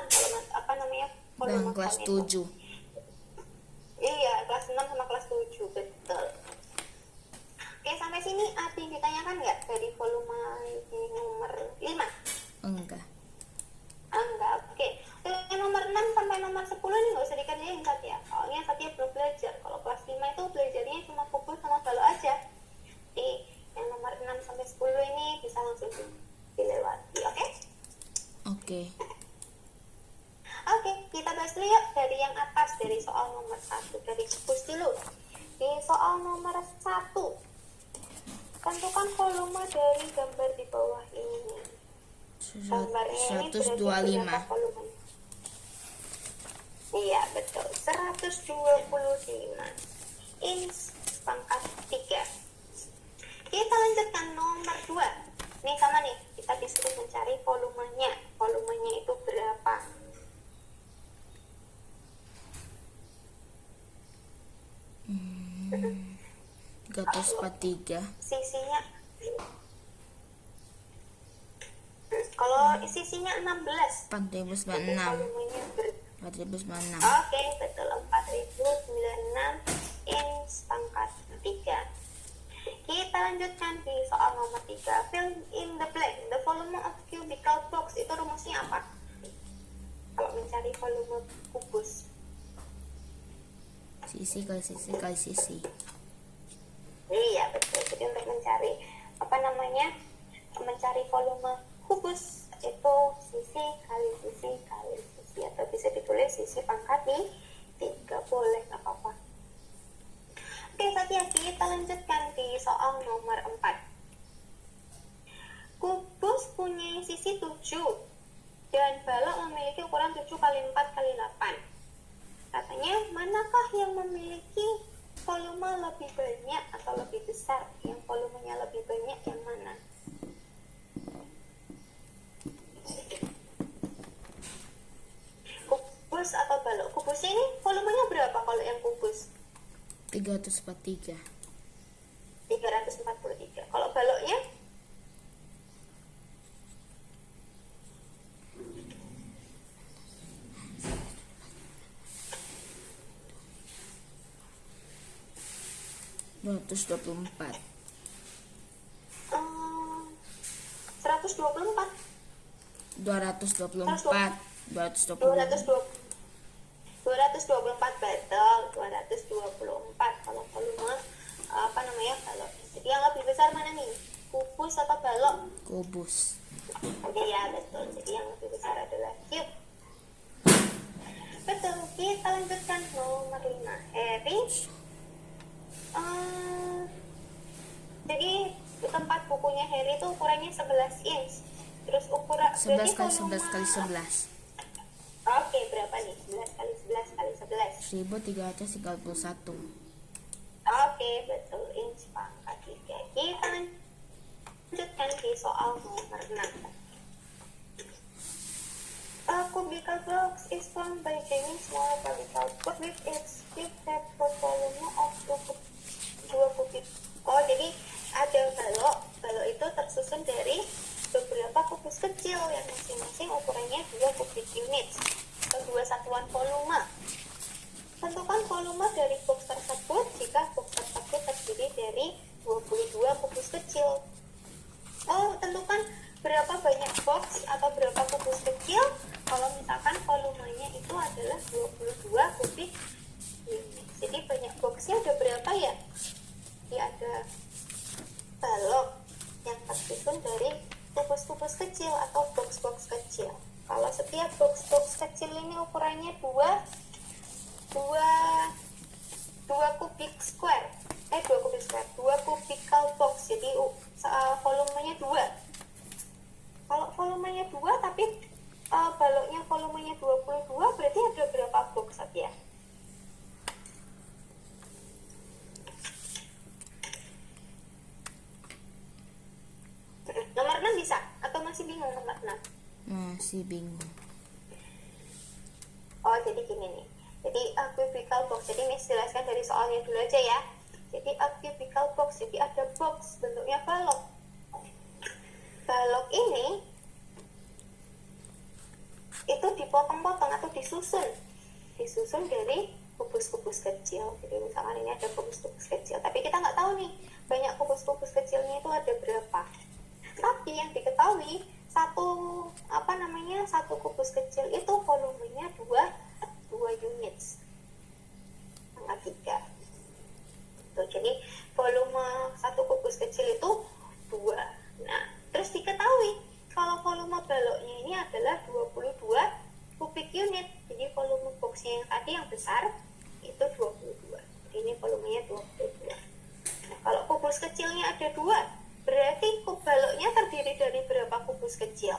Speaker 2: volume
Speaker 3: Dan kelas
Speaker 2: kon itu.
Speaker 3: 7.
Speaker 2: Iya, kelas 6 sama kelas ini ada yang ditanyakan nggak dari volume nomor 5?
Speaker 3: Enggak.
Speaker 2: Enggak, oke. Yang nomor 6 sampai nomor 10 ini nggak usah dikerjain Satya. Soalnya Satya belum belajar. Kalau kelas 5 itu belajarnya cuma kubus sama balok aja. Jadi yang nomor 6 sampai 10 ini bisa langsung dilewati, oke?
Speaker 3: Oke.
Speaker 2: Oke, kita bahas dulu yuk dari yang atas, dari soal nomor 1, dari kubus dulu. Di soal nomor 1, tentukan volume dari gambar di bawah ini. Gambarnya ini berarti
Speaker 3: 125.
Speaker 2: berapa volumenya? Iya, betul. 125 inch pangkat 3. Kita lanjutkan nomor 2. Nih sama nih, kita disuruh mencari volumenya. Volumenya itu berapa?
Speaker 3: Hmm, 343.
Speaker 2: Sisinya, kalau sisinya 16,
Speaker 3: 4096.
Speaker 2: volumenya
Speaker 3: 4096.
Speaker 2: Oke, betul. 4096 inch pangkat 3. Kita lanjutkan di soal nomor 3. Fill in the blank. The volume of cubical box. Itu rumusnya apa? Kalau mencari volume kubus.
Speaker 3: Sisi kali sisi kali sisi.
Speaker 2: Iya, betul. Jadi untuk mencari apa namanya? Mencari volume kubus itu sisi kali sisi kali sisi, atau bisa ditulis sisi pangkat di 3, boleh, nggak apa-apa. Oke, Satya, kita lanjutkan di soal nomor 4. Kubus punya sisi 7 dan balok memiliki ukuran 7 kali 4 kali 8. Katanya, manakah yang memiliki volume lebih banyak atau lebih besar? Yang volumenya lebih banyak yang mana? Kubus atau balok? Kubus ini volumenya berapa kalau yang kubus?
Speaker 3: 343.
Speaker 2: 343. Kalau baloknya?
Speaker 3: Hmm, 224.
Speaker 2: 124.
Speaker 3: 224. 220.
Speaker 2: 224 betul, 224 kalau volume apa namanya balok. Jadi yang lebih besar mana nih? Kubus atau balok?
Speaker 3: Kubus.
Speaker 2: Iya, betul. Jadi yang lebih besar adalah cube. Betul. Kita lanjutkan nomor 5. Harry. Jadi tempat bukunya Harry itu ukurannya 11 inch. Terus ukuran
Speaker 3: 11 kali
Speaker 2: volume-
Speaker 3: 11 kali 11.
Speaker 2: Oke, berapa nih? 11 kali 11 kali 11.
Speaker 3: 1331.
Speaker 2: Oke, betul. Inch pangkat 3. Kita lanjutkan di soal nomor 6. A cubical box is formed by joining small cubical box with its cube that volume of 2 kubik. Oh, jadi ada balok. Balok itu tersusun dari beberapa kubus kecil yang masing-masing ukurannya 2 kubik unit atau 2 satuan volume. Tentukan volume dari box tersebut jika box tersebut terdiri dari 22 kubus kecil. Oh, tentukan berapa banyak box atau berapa kubus kecil kalau misalkan volumenya itu adalah 22 kubik unit. Jadi banyak boxnya ada berapa ya? Ya, ada balok yang tersusun dari kubus-kubus kecil atau box-box kecil. Kalau setiap box-box kecil ini ukurannya 2 kubik square. 2 kubik square, 2 cubical box. Jadi volumenya 2. Kalau volumenya 2 tapi baloknya volumenya 22, berarti ada berapa box ya? Nomor 6 bisa? Atau masih bingung nomor 6?
Speaker 3: Masih bingung.
Speaker 2: Oh, jadi gini nih. Jadi cubical box. Jadi Miss jelaskan dari soalnya dulu aja ya. Jadi cubical box. Jadi ada box bentuknya balok. Balok ini itu dipotong-potong atau disusun dari kubus-kubus kecil. Jadi misalkan ini ada kubus-kubus kecil, tapi kita nggak tahu nih banyak kubus-kubus kecilnya itu ada berapa. Tapi yang diketahui satu kubus kecil itu volumenya 2 units, angka 3. Tuh, jadi volume satu kubus kecil itu 2. Nah, terus diketahui kalau volume baloknya ini adalah 22 kubik unit. Jadi volume boxnya yang tadi yang besar itu 22. Jadi ini volumenya 22. Nah, kalau kubus kecilnya ada 2, berarti baloknya terdiri dari berapa kubus kecil?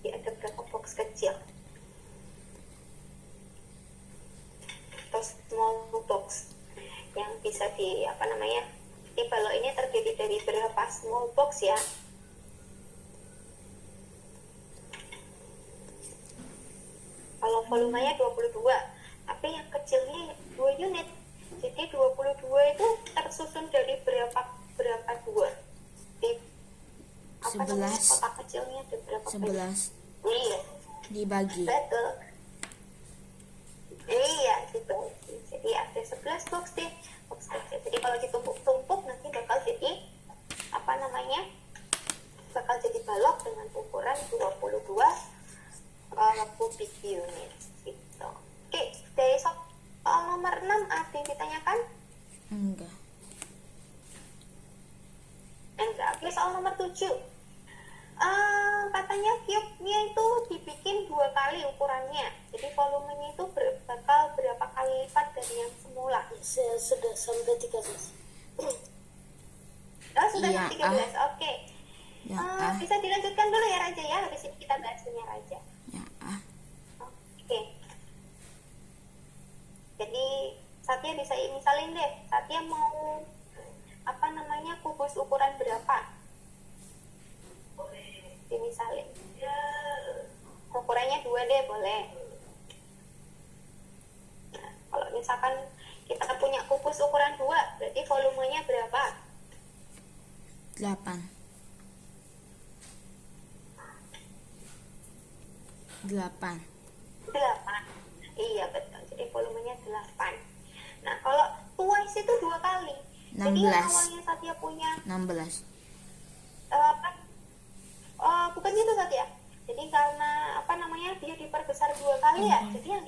Speaker 2: Jadi ada berapa box kecil? Atau small box yang bisa di di balok ini terdiri dari berapa small box ya? Kalau volumenya 22, tapi yang kecilnya 2 unit. Jadi 22 itu tersusun dari berapa 2? Di kotak kecilnya ada berapa?
Speaker 3: 11
Speaker 2: Iya,
Speaker 3: dibagi.
Speaker 2: betul. Iya, dibagi. Jadi ada 11 box deh. Box kecil. Jadi kalau ditumpuk-tumpuk nanti bakal jadi bakal jadi balok dengan ukuran 22 kubik unit gitu. Oke, dari soal nomor 6 ada yang ditanyakan?
Speaker 3: Enggak.
Speaker 2: Enggak. Oke, soal nomor 7. Katanya cube-nya itu dibikin 2 kali ukurannya. Jadi volumenya itu bakal berapa kali lipat dari yang semula?
Speaker 4: Saya sudah sampai 13.
Speaker 2: Oh, sudah
Speaker 3: Iya,
Speaker 2: 13. Oke.
Speaker 3: Ya,
Speaker 2: Bisa dilanjutkan dulu ya Raja ya. Habis ini kita bahas punya Raja.
Speaker 3: ya,
Speaker 2: Oke. Jadi Satya bisa misalin deh. Satya mau kubus ukuran berapa? Dimisalin. Ukurannya 2 deh boleh. Nah, kalau misalkan kita punya kubus ukuran 2, berarti volumenya berapa?
Speaker 3: 8. 8.
Speaker 2: 8. Iya betul. Jadi volumenya 8. Nah, kalau twice itu 2 kali. Jadi yang
Speaker 3: 16.
Speaker 2: awalnya Satya punya
Speaker 3: 16.
Speaker 2: bukan gitu Satya. Jadi karena dia diperbesar 2 kali ya. Jadi yang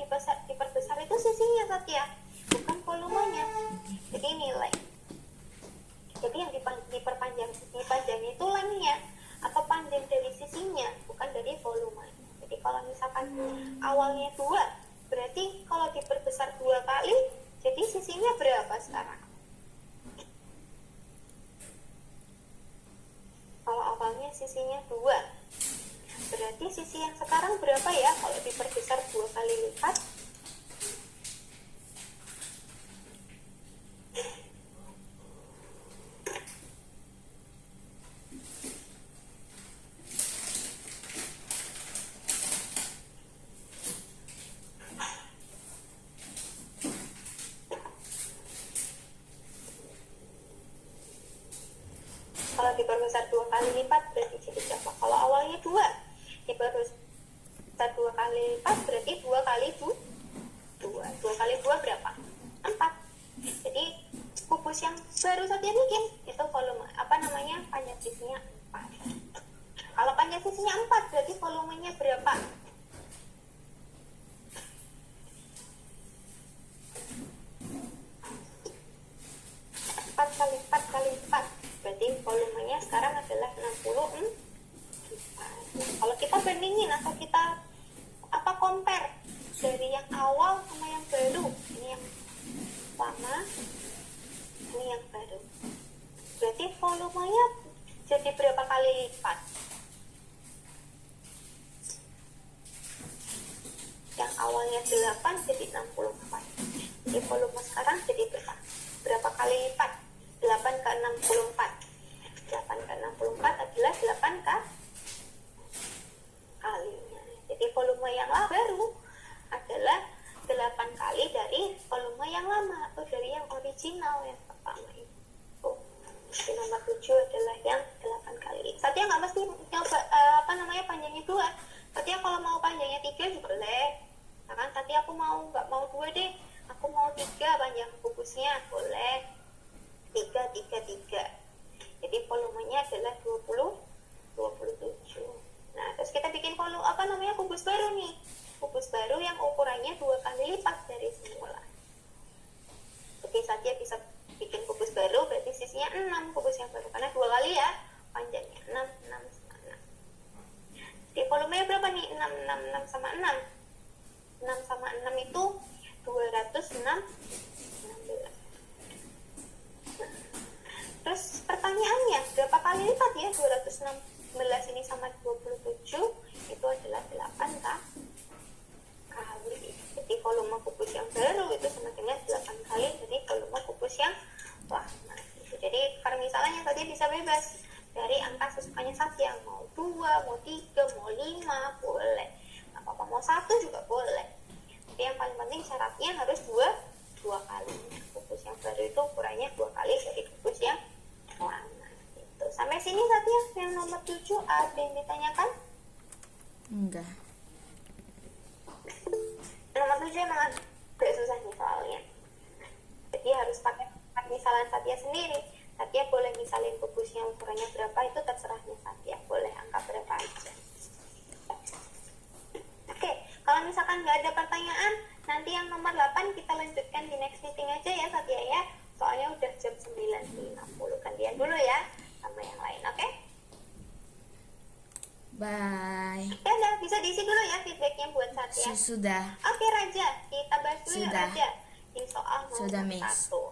Speaker 2: diperbesar itu sisinya Satya, bukan volumenya. Jadi nilai. Jadi yang dipanjang itu lengthnya atau panjang dari sisinya, bukan dari volumenya. Jadi kalau misalkan awalnya 2, berarti kalau diperbesar 2 kali, jadi sisinya berapa sekarang? Kalau awalnya sisinya 2, berarti sisi yang sekarang berapa ya kalau diperbesar 2 kali lipat? Kalau diperbesar 2 kali lipat berarti jadi berapa? Kalau awalnya 2, diperbesar 2 kali lipat berarti 2 kali 2. 2 kali 2 berapa? 4. Jadi kubus yang baru Satya bikin itu volume panjang sisinya 4. Kalau panjang sisinya 4 berarti volumenya berapa? 4 kali 4 kali 4, berarti volumenya sekarang adalah 64. Kalau kita bandingin atau kita compare dari yang awal sama yang baru, ini yang lama, ini yang baru, berarti volumenya jadi berapa kali lipat? Yang awalnya 8 jadi 64. Jadi volume sekarang jadi berapa kali lipat? 8 ke 64. 8 ke 64 adalah 8 kalinya. Jadi volume yang baru adalah 8 kali dari volume yang lama atau dari yang original yang pertama itu. Jadi nomor 7 adalah yang 8 kali. Satya nggak mesti nyoba panjangnya 2. Satya kalau mau panjangnya 3 juga boleh. Satya aku nggak mau 2 deh, aku mau 3 panjang kubusnya, boleh 3. Jadi volumenya adalah 27. Nah, terus kita bikin kubus baru nih. Kubus baru yang ukurannya 2 kali lipat dari semula. Oke, Satya bisa bikin kubus baru, berarti sisinya 6 kubus yang baru. Karena 2 kali ya, panjangnya 6 sama 6. Jadi volumenya berapa nih? 6 sama 6. 6 sama 6 itu 216. Terus pertanyaannya, berapa kali lipat ya 216 ini sama 27? Itu adalah 8 kali. Jadi volume kubus yang baru itu sama dengan 8 kali dari volume kubus yang lama. Jadi permisalannya tadi bisa bebas dari angka sesukanya Satya, mau 2, mau 3, mau 5, boleh. Nggak apa-apa, mau 1 juga boleh. Tapi yang paling penting syaratnya harus 2 kali. Kubus yang baru itu ukurannya 2 kali dari kubus yang lama. Gitu. Sampai sini Satya, yang nomor 7 ada yang ditanyakan?
Speaker 3: Enggak.
Speaker 2: Nomor 7 emang agak susah nih soalnya. Jadi harus pakai misalan Satya sendiri. Satya boleh misalin kubusnya ukurannya berapa, itu terserahnya Satya. Boleh angka berapa aja. Oke, kalau misalkan nggak ada pertanyaan, nanti yang nomor 8 kita lanjutkan di next meeting aja ya Satya ya. Soalnya udah jam 9.50. Gantian dulu ya sama yang lain, oke?
Speaker 3: Bye.
Speaker 2: Ya udah, bisa diisi dulu ya feedbacknya buat Satya.
Speaker 3: Sudah.
Speaker 2: Oke Raja, kita bahas dulu ya
Speaker 3: Sudah.
Speaker 2: Raja. Ini soal nomor
Speaker 3: Sudah, Miss.
Speaker 2: 1.